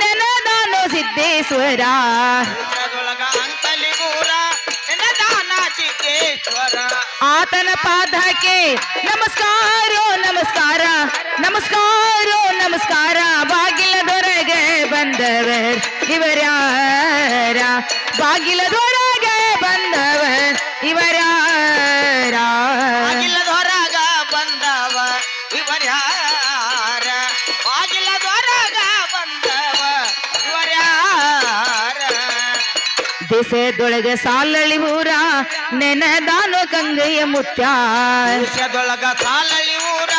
ನೆನದಾನು ಸಿದ್ದೇಶ್ವರ ದೇಶದೊಳಗ ಅಂಕಲಿಗೂರ ನೆನೆದಾನ ಸಿದ್ದೇಶ್ವರ ಆತನ ಪಾದಕ್ಕೆ ನಮಸ್ಕಾರೋ ನಮಸ್ಕಾರ ನಮಸ್ಕಾರೋ ನಮಸ್ಕಾರ ಬಾಗಿಲದೊರಗೆ ಬಂದವರ್ ಇವರ್ಯಾರ ಬಾಗಿಲದೊರಗೆ ಬಂದವರ್ ಇವರ್ಯಾರ ಬಾಗಿಲದೊರಗ ಬಂದವ ಇವರ್ಯಾರ ಬಾಗಿಲದೊರಗ ಬಂದವ ಇವರ್ಯಾರ ದಿಸೆದೊಳಗೆ ಸಾಲಳಿ ಊರ ನೆನದಾನು ಗಂಗೆಯ ಮುತ್ಯ ದೇಶದೊಳಗ ಸಾಲಳಿ ಊರ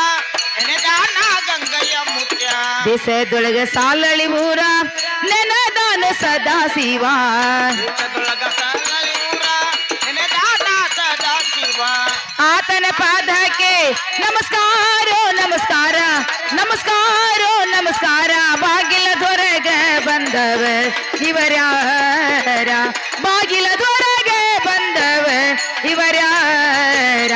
ನೆನೆದಾನ ಗಂಗಯ್ಯ ಮುತ್ಯ ದಿಸೆದೊಳಗೆ ಸಾಲಳಿ ಊರ ನೆನದಾನು ಸದಾ ಶಿವ ದೇಶದೊಳಗ ಸಾಲಳಿ ಊರ ನೆನೆದಾನ ಸದಾ ಶಿವ ಆತನ ಪಾದಕ್ಕೆ ನಮಸ್ಕಾರೋ ನಮಸ್ಕಾರ ನಮಸ್ಕಾರೋ ನಮಸ್ಕಾರ ಬಾಗಿಲದೊರಗೆ ಬಂದವ ಇವರ್ಯಾರ ಬಾಗಿಲದೊರಗೆ ಬಂದವ ಇವರ್ಯಾರ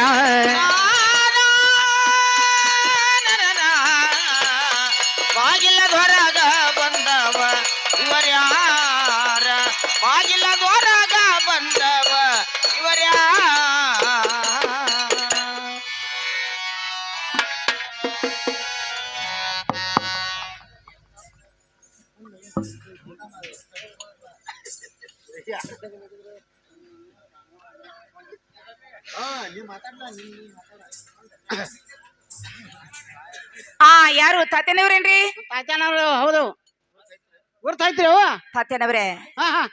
ಬಾಗಿಲದೊರಗ ಬಂದವ ಇವರ್ಯಾರ ಬಾಗಿಲದೊರಗ ಬಂದವ ಇವರ್ಯಾರ ಯಾರು ತಾತೇನವ್ರೇನ್ರಿ ತಾತ್ಯಾನವ್ರು ಹೌದು ಗುರ್ತಾಯ್ತ್ರಿ ಅವ ತಾತೇನವ್ರೆ ಹಾ ಹಾ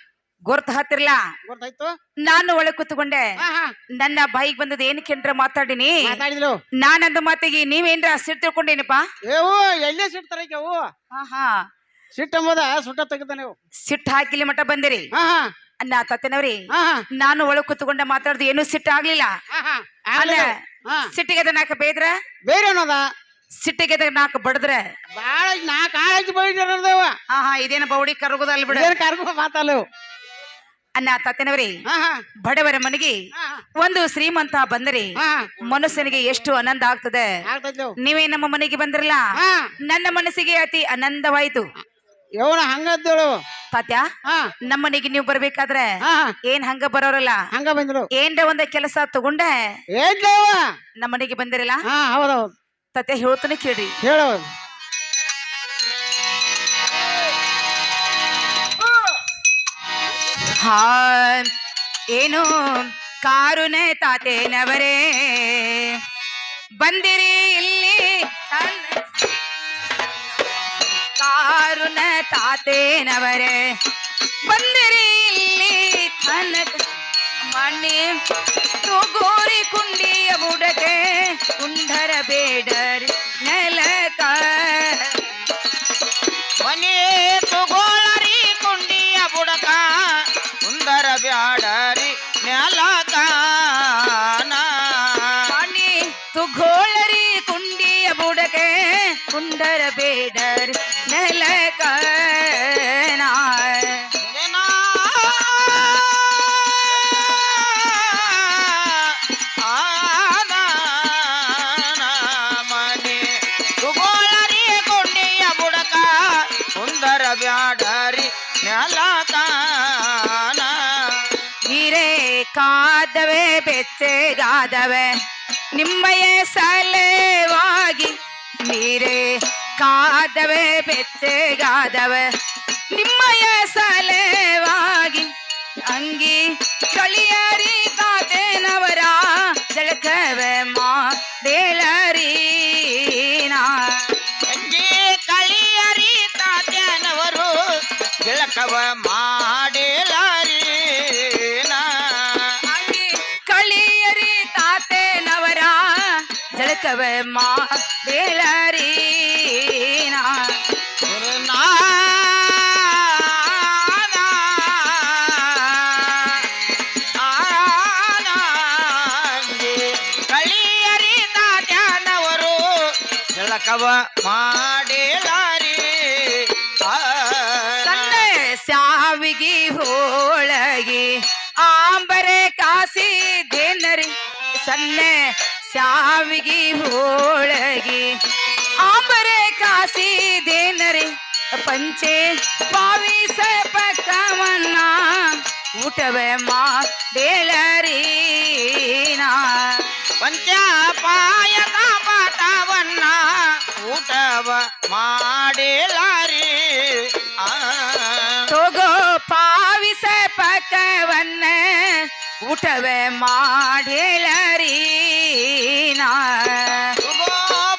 ಗುರ್ತು ಹತ್ತಿರ್ಲ ಗುರ್ತಾಯ್ತು ನಾನು ಒಳಗೆ ಕೂತ್ಕೊಂಡೆ ಹಾ ಹಾ ನನ್ನ ಬಾಯಿಗೆ ಬಂದದ ಏನಕ್ಕೆಂದ್ರ ಮಾತಾಡಿನಿ ಮಾತಾಡಿದ್ರು ನಾನಂದು ಮಾತಿಗೆ ನೀವೇನ್ರ ಸಿಟ್ಟು ತಿಳ್ಕೊಂಡೇನಪ್ಪ ಏವು ಎಲ್ಲೇ ಸಿಡ್ತಾರ ಅವು ಹಾ ಹಾ ಸಿಟ್ಟು ಎಂಬುದ ಸುಟ್ಟ ತೆಗಿತಾನೆ ಅವು ಸಿಟ್ಟು ಹಾಕಿಲಿ ಮಠ ಬಂದಿರಿ ಹಾ ಹಾ ಅನ್ನ ತಾತೇನವ್ರಿ ಹಾ ಹಾ ನಾನು ಒಳಗೆ ಕೂತ್ಕೊಂಡ ಮಾತಾಡ್ದು ಏನೂ ಸಿಟ್ಟು ಆಗ್ಲಿಲ್ಲ ಹಾ ಹಾ ಅಲ್ಲ ಹಾ ಸಿಟ್ಟಿಗೆ ನಾಕ ಬೇದ್ರ ಬೇರೆ ಅನ್ನೋದ ಸಿಟ್ಟಿಗೆ ನಾಕ ಬಡದ್ರ ಬಾಳ ನಾಲ್ಕು ಆಳು ಹಚ್ಚಿ ಬೈದಿರದೇವ ಹಾ ಹಾ ಇದೇನ ಬೌಡಿ ಕರಗುದಲ್ ಬಿಡ ಏನ್ ಕರ್ಕೊ ಮಾತಲ್ಲ ಅನ್ನ ತಾತೇನವ್ರಿ ಹಾ ಹಾ ಬಡವರ ಮನೆಗೆ ಹಾ ಒಂದು ಶ್ರೀಮಂತ ಬಂದರಿ ಹಾ ಮನಸ್ಸನಿಗೆ ಎಷ್ಟು ಆನಂದ ಆಗ್ತದೆ ಆಗ್ತೈತಿ ನೀವೇ ನಮ್ಮ ಮನೆಗೆ ಬಂದ್ರಲ್ಲ ಹಾ ನನ್ನ ಮನಸ್ಸಿಗೆ ಅತಿ ಆನಂದವಾಯ್ತು ಯವನ ಹಂಗದ್ದೇಳು ತಾತ್ಯ ಹಾ ನಮ್ಮ ಮನೆಗೆ ನೀವು ಬರ್ಬೇಕಾದ್ರೆ ಹಾ ಏನ್ ಹಂಗ ಬರೋರಲ್ಲ ಹಂಗ ಬಂದ್ರು ಏನ್ರ ಒಂದ ಕೆಲಸ ತಗೊಂಡೆ ಏನ್ಲೇವ ನಮ್ಮ ಮನೆಗೆ ಬಂದಿರಲ್ಲ ಹಾ ಹೌದೌದು ತಾತ್ಯ ಹೇಳ್ತಾನೆ ಕೇಳಿ ಹೇಳು ಹಾ ಏನು ಕಾರುನೆ ತಾತೇನವರೇ ಬಂದಿರಿ ಇಲ್ಲಿ ಕಾರುನ ತಾತೇನವರೇ ಬಂದಿರಿ ಇಲ್ಲಿ ತನಕ ಮಣ್ಣಿ ತುಗೋರಿ ಕುಂಡಿಯ ಬುಡಕೆ ಕುಂಡರ ಬೇಡರಿ ನೆಲಕ ಮನೆ ತಗೋಳರಿ ಕುಂಡಿಯ ಬುಡಕ ಸುಂದರ ಬ್ಯಾಡರಿ ನೆಲಕ ಮಣ್ಣಿ ತುಗೋಳರಿ ಕುಂಡಿಯ ಬುಡಕೆ ಕುಂಡರ ಬೇಡರಿ ನೆಲಕ ಮನೆ ತಗೋಳರಿ ಕುಂಡಿಯ ಬುಡಕ ಸುಂದರ ಬ್ಯಾಡರಿ ನೆಲಕ ಹಿರೇ ಕಾದವೆ ಬೆಚ್ಚಗಾದವೆ ನಿಮ್ಮಯ ಸಲವಾಗಿ ನೀರೇ ಕಾದವೆ ಬೆಚ್ಚಗಾದವೆ ನಿಮ್ಮಯ ಸಲವಾಗಿ ಅಂಗಿ ಕಳಿಯರಿ ತಾತೇನವರ ಜಳಕವೆ ಮಾಡೇಳರಿ ಅಂಗಿ ಕಳಿಯರಿ ತಾತ್ಯಾನವರು ಗಿಳಕವ ಮಾಡಿಲಾರಿ ಅಂಗಿ ಕಳಿಯರಿ ತಾತೇನವರ ಜಳಕವ ಮಾಡೇಳರಿ ಕಳಿಯರಿ ತಾತ್ಯಾನವರು ಗಿಳಕವ ಮಾಡಿಲಾರಿ ಸ್ಯಾವಿಗಿ ಹೋಳಗಿ ಆಂಬರೆ ಕಾಸಿದೇನರಿ ಸನ್ನೆ ಸ್ಯಾವಿಗಿ ಹೋಳಗಿ ಆಂಬರೆ ಕಾಸಿದೇನರಿ ಪಂಚೆ ಪಾವಿಸ ಪಕ್ಕವನ್ನ ಊಟವೇ ಮಾಡೇಳರೀನಾ ಪಂಚಪಾಯಕ ಪಾಠವನ್ನ ಊಟವ ಮಾಡಿಲಾರಿ ತಗೋ ಪಾವಿಸ ಪಕ್ಕವನ್ನ ಊಟವೇ ಮಾಡೇಳರೀನಾ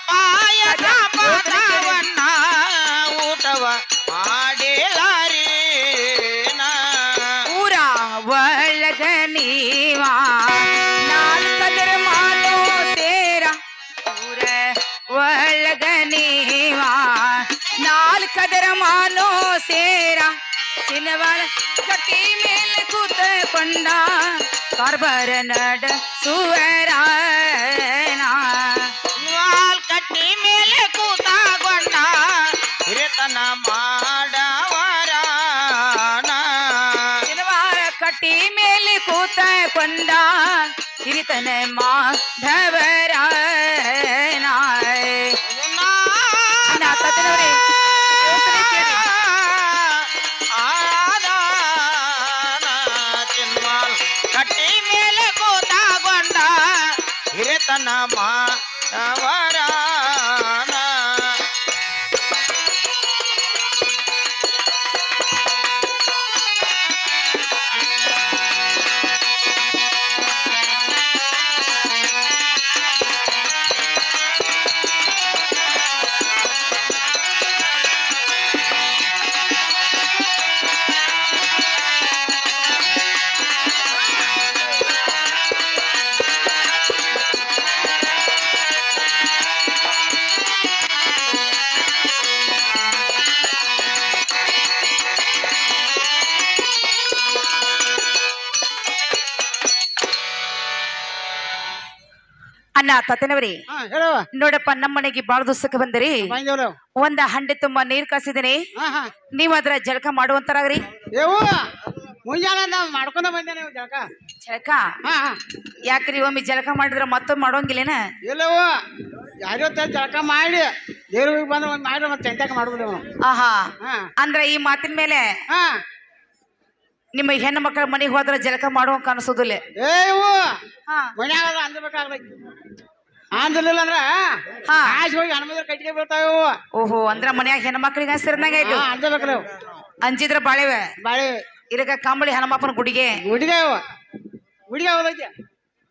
ಪಾಯಕ ಪಾಠವನ್ನ ಊಟವ ಮಾಡಿಲಾರಿ ಊರ ಒಳಗ ನೀವಾ ನಾಲ್ಕದರ ಮಾಡೋ ಸೇರ ಊರ ಒಳಗ ನೀವಾ ನಾಲ್ಕದರ ಮಾನೋ ಸೇರ ಚಿನ್ನವಾಳ ಕಟ್ಟಿ ಮೇಲೆ ಕೂತಕೊಂಡ ಕಾರ್ಬಾರ ನಡ ಸುವರಾನ ಕಟ್ಟಿ ಮೇಲೆ ಕೂತಗೊಂಡ ಹಿರಿತನ ಮಾಡವರಾನ ಚಿನ್ನವಾಳ ಕಟ್ಟಿ ಮೇಲೆ ಕೂತಕೊಂಡ ಹಿರಿತನ ಮಾಧವರಾನ ತಾತನವ್ರೆ ಚಿನ್ಮಾಲ್ ಕಟ್ಟಿ ಮೇಲೆ ಕೂತಗೊಂಡ ಹಿರಿತನ ಮಾಡವರಾನ ಅಣ್ಣ ತಾತನವ್ರಿ ಹೇಳುವ ನೋಡಪ್ಪ ನಮ್ಮ ಮನೆಗೆ ಬಾಳ ದಿವಸಕ್ಕೆ ಬಂದಿರಿ ಬಂದೇವ್ರ ಒಂದ ಹಂಡೆ ತುಂಬಾ ನೀರ್ ಕಾಸಿದ್ದೀನಿ ನೀವ್ ಅದ್ರ ಜಳಕ ಮಾಡುವಂತರಾಗ್ರಿ ಏವು ಮುಂಜಾನೆ ನಾವು ಮಾಡ್ಕೊಂಡ ಬಂದೆ ನೀವು ಜಳಕ ಜಳಕ ಯಾಕ್ರಿ ಒಮ್ಮೆ ಜಳಕ ಮಾಡಿದ್ರ ಮತ್ತೊಮ್ಮೆ ಮಾಡೋಂಗಿಲ್ಲೇನ ಇಲ್ಲವು ಯಾರೋ ಜಳಕ ಮಾಡಿ ದೇವ್ರಿಗೆ ಬಂದ ಒಂದು ಮಾಡಿ ಮತ್ತೆ ಚಂತಾಕ ಮಾಡ್ಬೋದು ನಾವು ಆಹಾ ಹಾ ಅಂದ್ರ ಈ ಮಾತಿನ ಮೇಲೆ ಹಾ ನಿಮ್ಮ ಹೆಣ್ಣು ಮಕ್ಕಳ ಮನೆಗೆ ಹೋದ್ರ ಜಳಕ ಮಾಡುವಂಗ ಅನ್ಸೋದಿಲ್ಲ ಏವು ಹಾ ಮನ್ಯಾಗ ಅಂದ್ಬೇಕಾಗ್ಲೈತಿ ಅಂದಿಲ್ಲ ಅಂದ್ರ ಹಾ ಆಶ್ ಹೋಗಿ ಹನುಮಂದ್ರ ಕಟ್ಟಿಗೆ ಬೀಳ್ತಾವ ಓಹೋ ಅಂದ್ರ ಮನ್ಯಾಗ ಹೆಣ್ಣು ಮಕ್ಕಳಿಗೆ ಹಸಿರ್ನಾಗ ಆಯ್ತು ಅಂದ್ಬೇಕ್ರಿ ಅವು ಅಂಜಿದ್ರ ಬಾಳೆವೆ ಬಾಳೆ ಇರಗ ಕಂಬಳಿ ಹನುಮಪ್ಪನ ಗುಡಿಗೆ ಗುಡಿಗೆ ಅವ ಗುಡಿಗೆ ಹೋದೈತಿ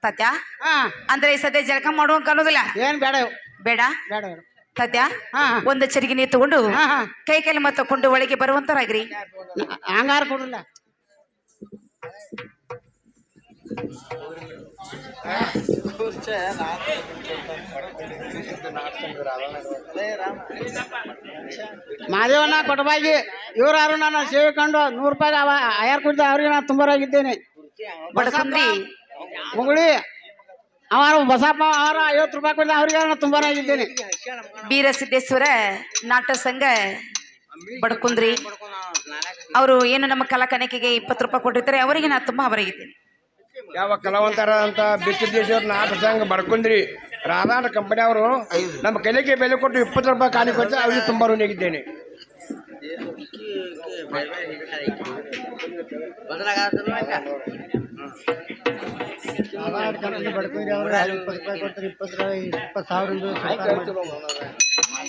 ತತ್ಯ ಹಾ ಅಂದ್ರೆ ಈ ಸದ್ಯ ಜಳಕ ಮಾಡುವಂಗ ಅನ್ನೋದಿಲ್ಲ ಏನ್ ಬೇಡ ಇವು ಬೇಡ ಬೇಡ ಇವು. ತತ್ಯ ಹಾ ಒಂದು ಚರಿಗೆ ನೀರು ತಗೊಂಡು ಹಾ ಹಾ ಕೈ ಕೈಲಿ ಮತ್ತೆ ತಕೊಂಡು ಒಳಗೆ ಬರುವಂತರಾಗ್ರಿ ಹಂಗಾರ ಕೊಡ್ರಲ್ಲ ಮಾದೇವಣ್ಣ ಕೊಟ್ಟಬಾಗಿ ಇವ್ರು ನಾನು ಸೇವೆ ಕಂಡು 100 ರೂಪಾಯಿ ಆಯಾರ್ ಕೊಡ್ದೆ ಅವ್ರಿಗೆ ನಾನು ತುಂಬರಾಗಿದ್ದೇನೆ ಬಡಕಂದ್ರಿ ಮುಗುಳಿ ಅವರು ಬಸಪ್ಪ ಅವರ 50 ರೂಪಾಯಿ ಕೊಡ್ದೆ ಅವ್ರಿಗೆ ನಾನು ತುಂಬರಾಗಿದ್ದೇನೆ ಬೀರಸಿದ್ದೇಶ್ವರ ನಾಟ್ಯ ಸಂಘ ಬಡ್ಕುಂದ್ರಿ ಅವರು ಏನು ನಮ್ಮ ಕಲಾಕಣಿಕೆಗೆ 20 ರೂಪಾಯಿ ಕೊಟ್ಟಿರ್ತಾರೆ ಅವರಿಗೆ ನಾ ತುಂಬಾ ಅವರಾಗಿದ್ದೇನೆ ಯಾವ ಕಲಾವಂತರ ಅಂತ ಬಿಸಿದ್ದೇಶ್ವರ ನಾಟ ಸಂಘ ಬಡ್ಕೊಂಡ್ರಿ ರಾಧಾಟ ಕಂಪನಿ ಅವರು ನಮ್ಮ ಕಲೆಗೆ ಬೆಲೆ ಕೊಟ್ಟು 20 ರೂಪಾಯಿ ಖಾಲಿ ಕೊಟ್ಟು ಅವ್ರಿಗೆ ತುಂಬಾ ಋಣಿಯಾಗಿದ್ದೇನೆ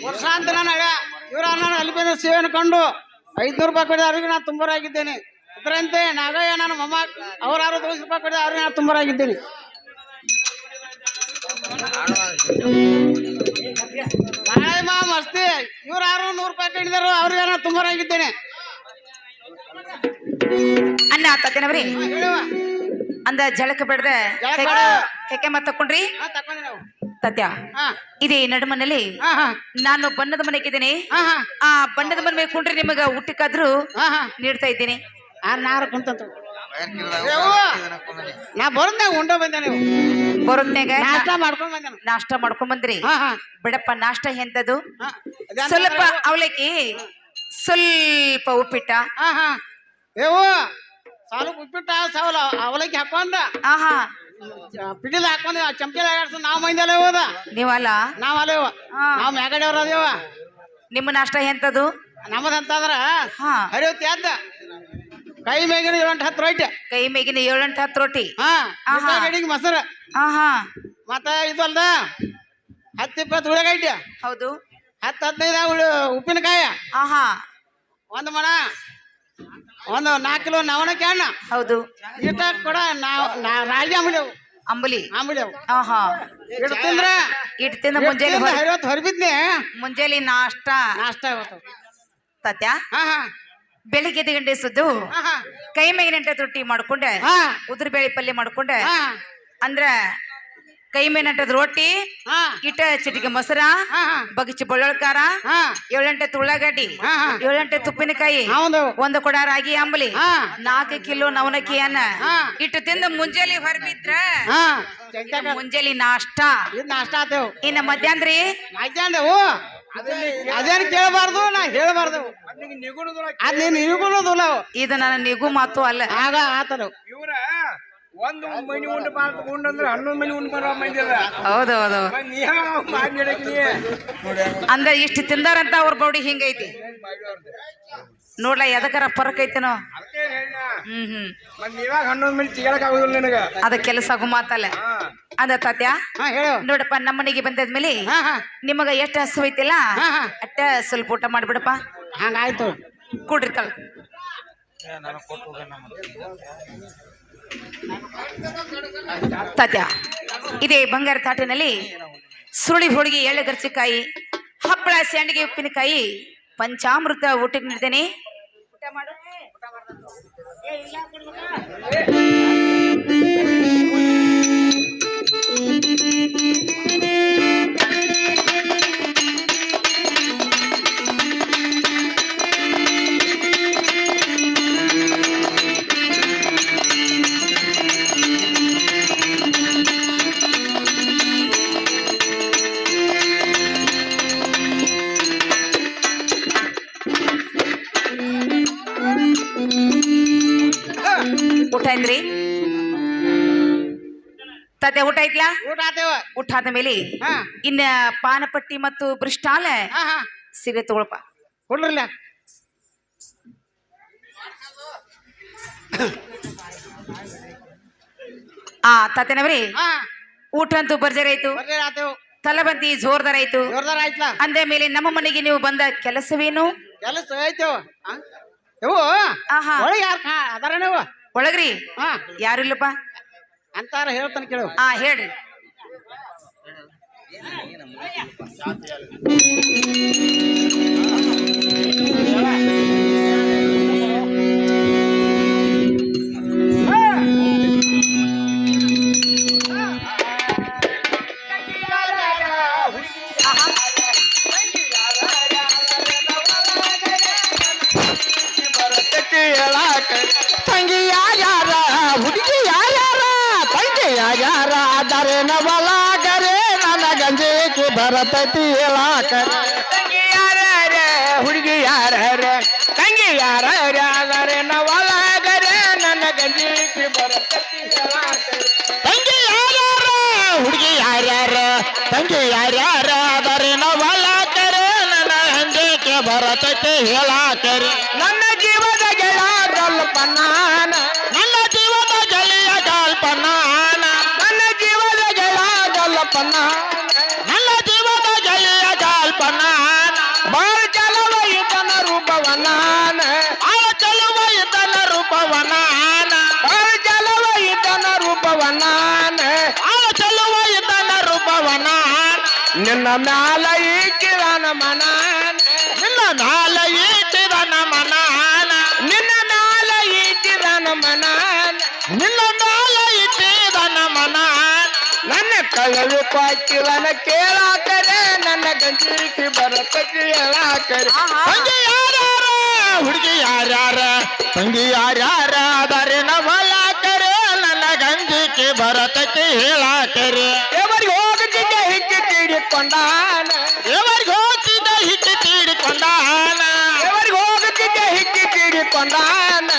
ವರ್ಷ ಅಂತ ನಾನು ಇವ್ರ ನಾನು ಅಲ್ಲಿ ಬಂದ ಸೇವೆಯನ್ನು ಕಂಡು 500 ರೂಪಾಯಿ ಕೊಡಿದ ಅವ್ರಿಗೆ ನಾನು ತುಂಬರಾಗಿದ್ದೇನೆ ಇದರಂತೆ ನಾಗಯ್ಯ ನಾನು ಮೊಮ್ಮ ಅವ್ರು 60 ರೂಪಾಯಿ ಕೊಡಿದ ಅವ್ರಿಗೆ ನಾನು ತುಂಬರಾಗಿದ್ದೇನೆ ಮಾ ಮಸ್ತಿ ಇವ್ರು 100 ರೂಪಾಯಿ ಕಡಿದರು ಅವ್ರಿಗೆ ನಾನು ತುಂಬರಾಗಿದ್ದೇನೆ ಅನ್ನ ತಕ್ಕನವ್ರಿ ಹೇಳುವ ಅಂದ ಜಳಕ ಬೆಡ್ದ ಜಳಕ ಬೇಡ. ಕೆಕ್ಕೆ ಮತ್ ತಕೊಂಡ್ರಿ ತಕೊಂಡಿ ನಾವು ತತ್ಯ ಹಾ ಇದೇ ನಡುಮನಲ್ಲಿ ಹಾ ಹಾ ನಾನು ಬಣ್ಣದ ಮನೆಗಿದ್ದೀನಿ ಹಾ ಹಾ ಆ ಬಣ್ಣದ ಮನೆ ಮೇಲೆ ಕುಂಡ್ರಿ ನಿಮಗ ಊಟಕ್ಕಾದ್ರೂ ಹಾ ಹಾ ನೀಡ್ತಾ ಇದ್ದೀನಿ ನಾರು ಕುಂತಂತ ನಾ ಬರೋದ್ ಉಂಡ ಬಂದೆ ನೀವು ಬರೋದ್ನಾಗ ನಾಷ್ಟ ಮಾಡ್ಕೊಂಡ್ ಬಂದೆ ನಾನು. ನಾಷ್ಟ ಮಾಡ್ಕೊಂಡ್ ಬಂದ್ರಿ ಹಾ ಹಾ ಬಿಡಪ್ಪ ನಾಷ್ಟ ಎಂತದು ಹಾ ಅದೇ ಅಂತ ಸ್ವಲ್ಪ ಅಂದ್ರೆ- ಅವಲಕ್ಕಿ ಸ್ವಲ್ಪ ಉಪ್ಪಿಟ್ಟ ಹಾ ಹಾ ಏವು ಸಾಲು ಉಪ್ಪಿಟ್ಟು ಸಾವಲ ಅವಲಕ್ಕಿ ಹಾಕೊಂಡ ಆಹಾ ಪಿಡಿದ ಹಾಕೊಂಡ್ ಚಮಚೆ ನಾವ್ ಮಂದಿಲ್ಲ ಹೋದ ನೀವಲ್ಲ ನಾವ್ ಅಲೇವ ಹಾ. ನಾವ್ ಮ್ಯಾಗಡೆಯವ್ರ ಅದೇವ ನಿಮ್ಮ ನಾಷ್ಟ ಎಂತದು ನಮ್ಮದಂತಂದ್ರ ಹಾ ಹರಿವತ್ತಿ ಅದ್ದ ಕೈ ಮೇಗಿನ 7-10 ರೊಟ್ಟಿ ಕೈ ಮೇಗಿನ 7-10 ರೊಟ್ಟಿ ಹಾ ಆಹಾ. ಗಡಿಗೆ ಮೊಸರು ಆಹಾ ಮತ್ತ ಇದು ಅಲ್ದ 10-20 ಉಳ್ಳಾಗಡ್ಡಿ ಹೌದು 10-15 ಉಪ್ಪಿನಕಾಯ ಆಹಾ ಒಂದು ಮಣ ಒಂದು 4 ಕಿಲೋ ನವಣಕ್ಕೆ ಹಣ್ಣ ಹೌದು ಇಷ್ಟ ಕೂಡ ರಾಜಿ ಅಂಬಳಿವು ಅಂಬಲಿ ಅಂಬಳಿವು ಆಹಾ ಇಟ್ಟು ತಿಂದ್ರ ಇಟ್ಟಿಂದ ಮುಂಜಾನೆ ಹೊರಬಿದ್ನೆ ಮುಂಜಾನೆ ನಾಷ್ಟ ನಾಷ್ಟ ಇವತ್ತು ತತ್ಯ ಹಾ ಹಾ ಬೆಳಿಗ್ಗೆ 5 ಗಂಟೆ ಸುದ್ದು ಹಾ ಹಾ ಕೈ ಮೇಗಿನ 8 ರೊಟ್ಟಿ ಮಾಡ್ಕೊಂಡೆ ಹಾ ಉದುರು ಬೇಳೆ ಪಲ್ಯ ಮಾಡ್ಕೊಂಡೆ ಹಾ ಅಂದ್ರ ಕೈ ಮೇಗಿನ 8 ರೊಟ್ಟಿ ಹಾ ಇಟ್ಟ ಚಿಟಿಕೆ ಮೊಸರ ಹಾ ಬಗಚಿ ಬೆಳ್ಳುಳ್ಳಿಕಾರ ಹಾ 7-8 ಉಳ್ಳಾಗಡ್ಡಿ ಹಾ ಹಾ 7-8 ಉಪ್ಪಿನಕಾಯಿ ಹೌದು ಒಂದು ಕೊಡ ರಾಗಿ ಅಂಬಲಿ ಹಾ 4 ಕಿಲೋ ನವನಕ್ಕಿ ಅನ್ನ ಹಾ. ಇಟ್ಟು ತಿಂದು ಮುಂಜಾನೆ ಹೊರಬಿದ್ರ ಹಾ ಮುಂಜಾನೆ ನಾಷ್ಟ ಇದು ನಾಷ್ಟ ಆತೇವು ಇನ್ನ ಮಧ್ಯಾಹ್ನ ನಾಯ್ತಾಂಡೆವು ಅದೇನು ಕೇಳಬಾರ್ದು ನಾ ಹೇಳಬಾರ್ದು ಅದ್ ನೀನ್ ಇಳ್ಕೊಳ್ಳೋದಿಲ್ಲ ಅವು. ಇದು ನನ್ನ ನಿಗು ಮಾತು ಅಲ್ಲ ಆಗ ಆತನು ಇವ್ರ ಒಂದು ಮನಿ ಉಂಡು ಉಂಡಂದ್ರೆ 11 ಮನಿ ಉಂಡು ಬರೋ ಮಂದಿ ಅದ ಹೌದೌದು ನೀ ಮಾಡಿ ಅಂದ್ರ ಇಷ್ಟು ತಿಂದಾರಂತ ಅವ್ರ ಬೌಡಿ ಹಿಂಗೈತಿ ನೋಡ್ಲ ಎದಕ್ಕಾರ ಫರಕ್ ಐತೇನೋ ಅದಕ್ಕೆ ಹೇಳ ಹ್ಮ್ ಮತ್ ನೀವಾಗ 11 ಮನಿ ಸಿಗಲಕ್ ಆಗುದಿಲ್ಲ ನಿನಗ ಅದ ಕೆಲಸ ಆಗು ಮಾತಲ್ಲ ಅದ ತಾತ್ಯ ಹಾ ಹೇಳು ನೋಡಪ್ಪ ನಮ್ಮ ಮನೆಗೆ ಬಂದಾದ್ಮೇಲೆ ಹಾ ಹಾ ನಿಮಗ ಎಷ್ಟು ಹಸು ಐತಿಲ್ಲ ಹಾ ಹಾ ಅಟ್ಟ ಸ್ವಲ್ಪ ಊಟ ಮಾಡ್ಬಿಡಪ್ಪ ಹಂಗಾಯ್ತು ಕೂಡ್ರಿ ತಳ ತಾತ್ಯ ಇದೇ ಬಂಗಾರ ತಾಟಿನಲ್ಲಿ ಸುರುಳಿ ಹೋಳಿಗೆ ಎಳ್ಳು ಗರ್ಚಿಕಾಯಿ ಹಪ್ಪಳ ಸ್ಯಾಂಡಿಗೆ ಉಪ್ಪಿನಕಾಯಿ ಪಂಚಾಮೃತ ಊಟಕ್ಕೆ ನೀಡ್ತೇನೆ ಊಟ ಮಾಡು ಊಟ ಐತ್ರಿ ತಾತೆ ಊಟ ಐತ್ಲಾ ಊಟ ಆತೇವ ಊಟ ಆದ ಮೇಲೆ ಹಾ ಇನ್ನ ಪಾನಪಟ್ಟಿ ಮತ್ತು ಬ್ರಿಸ್ಟಾಲ ಹಾ ಹಾ ಸೀರೆ ತಗೊಳಪ್ಪ ಕೊಡ್ರಲ್ಲ ತಾತೇನವ್ರಿ ಹಾ ಊಟ ಅಂತೂ ಭರ್ಜರಿ ಆಯ್ತು ಬರ್ರಿ ಆತೇವು ತಲಬಂತಿ ಜೋರ್ದಾರ ಆಯ್ತು ಜೋರ್ದಾರ ಆಯ್ತಲ್ಲ ಅಂದ ಮೇಲೆ ನಮ್ಮ ಮನೆಗೆ ನೀವು ಬಂದ ಕೆಲಸವೇನು ಕೆಲಸ ಐತೇವ ಇವು ಆಹಾ ಒಳಗೆ ಯಾರು ಅದಾರ ನೀವು ಒಳಗ್ರಿ ಹಾ ಯಾರಿಲ್ಲಪ್ಪ ಅಂತಾರ ಹೇಳ್ತಾನೆ ಕೇಳು ಹೇಳ್ರಿ ತಂಗಿ ಯಾರ್ಯಾರ ಹುಡುಗಿ ಯಾರ್ಯಾರ ತಂಗಿ ಯಾರ್ಯಾರ ಆದರೆ ನವಲಾಗರೆ ನನ್ನ ಗಂಜಿಗೆ ಬರತೈತಿ ಹೇಳಾಕರೆ ತಂಗಿ ಯಾರ್ಯಾರ ಹುಡುಗಿ ಯಾರ್ಯಾರ ತಂಗಿ ಯಾರ್ಯಾರ ಆದರೆ ನವಲಾಗರೆ ನನ್ನ ಗಂಜಿಗೆ ಬರತೈತಿ ಹೇಳಾಕರೆ ತಂಗಿ ಯಾರ್ಯಾರ ಹುಡುಗಿ ಯಾರ್ಯಾರ ತಂಗಿ ಯಾರ್ಯಾರ ಆದರೆ ನವಲಾಗರೆ ನನ್ನ ಗಂಜಿಗೆ ಬರತೈತಿ ಹೇಳಾಕರೆ ನನ್ನ ಜೀವದ ಗೆಳ ಕಲ್ಪನಾನ ನನ್ನ ಜೀವದ ಗೆಳೆಯ ಕಲ್ಪನಾನ ನನ್ನ ಜೀವದ ಗೆಳ ಕಲ್ಪನಾನ ನನ್ನ ಜೀವದ ಗೆಳೆಯ ಕಲ್ಪನಾನ ಬಾಳ ಚಲವ ಈತನ ರೂಪವನಾನ ಆಳ ಚಲವ ಈತನ ರೂಪವನಾನ ಬಾಳ ಚಲವ ಈತನ ರೂಪವನಾನ ಆಳ ಚಲವ ಈತನ ರೂಪವನಾನ ನಿನ್ನ ಮ್ಯಾಲ ಈಕಿರನ ಮನಾನ ನಿನ್ನ ಮ್ಯಾಲ ಈಕಿರನ ಮನಾನ ನಿನ್ನ ಮ್ಯಾಲ ಈಕಿರನ ಮನಾನ ನಿನ್ನ ಮ್ಯಾಲ ಈಕಿರನ ಮನಾನ ನನ್ನ ಕಳಲು ಪಾಕಿರನ ಕೇಳಾಕರೆ ನನ್ನ ಗಂಜಿಗೆ ಬರತಕ್ಕೆ ಹೇಳಾಕರೆ ತಂಗಿ ಯಾರ್ಯಾರ ಹುಡುಗಿ ಯಾರ್ಯಾರ ತಂಗಿ ಯಾರ್ಯಾರ ಆದರೆ ನವಲಾಕರೆ ನನ್ನ ಗಂಜಿಗೆ ಬರತಕ್ಕೆ ಹೇಳಾಕರೆ ದೇವರಿಗೆ ಹೋಗುತ್ತಿದ್ದ ಹಿಕ್ಕಿ ತೀಡಿಕೊಂಡಾನ ದೇವರಿಗೆ ಹೋಗ್ತಿದ್ದ ಹಿಕ್ಕಿ ತೀಡಿಕೊಂಡಾನ ದೇವರಿಗೆ ಹೋಗುತ್ತಿದ್ದ ಹಿಕ್ಕಿ ತೀಡಿಕೊಂಡಾನ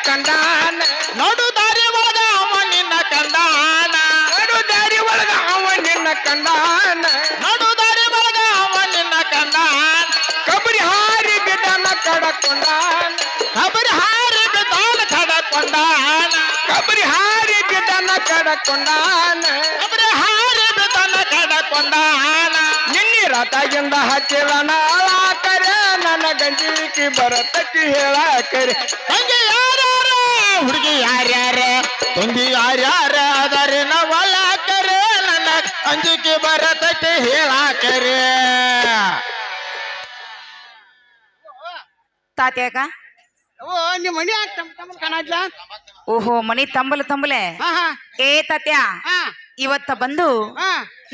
ಕಂಡಾನ ನೋಡು ದಾರಿ ಒಳಗ ಅವ ನಿನ್ನ ಕಂಡಾನ ನಡು ದಾರಿ ಒಳಗ ಅವ ನಿನ್ನ ಕಂಡಾನ ನೋಡು ದಾರಿ ಒಳಗ ಅವ ನಿನ್ನ ಕಂಡಾನ ಕಬರಿ ಹಾರಿ ಬಿಡನ ಕಡಕೊಂಡಾನ ಕಬರಿ ಹಾರಿ ಬಿದ್ದಾನ ಕಡಕೊಂಡಾನ ಕಬರಿ ಹಾರಿ ಬಿಡನ ಕಡಕೊಂಡಾನ ಕಬರಿ ಹಾರಿ ಬಿದ್ದಾನ ಕಡಕೊಂಡಾನ ನಿನ್ನಿ ರಥಗಿಂದ ಹಚ್ಚಿದ ನಾಳಾಕರೆ ನನ್ನ ಗಂಜಿಕಿ ಬರತಕ್ಕಿ ಹೇಳಾಕರೆ ತಂಗಿ ಯಾರ್ಯಾರ ಹುಡುಗಿ ಯಾರ್ಯಾರ ತಂಗಿ ಯಾರ್ಯಾರ ಅದರಿ ನವಲಾಕರೆ ನನ್ನ ಅಂಜಿಕೆ ಬರತೈತಿ ಹೇಳಾಕರೆ ತಾತ್ಯಾಗ ಓ ನಿಮ್ಮ ಮನಿ ಕಾಣತ್ಲ ಓಹೋ ಮನಿ ತಂಬಲೆ ಏ ತಾತ್ಯ ಇವತ್ತ ಬಂದು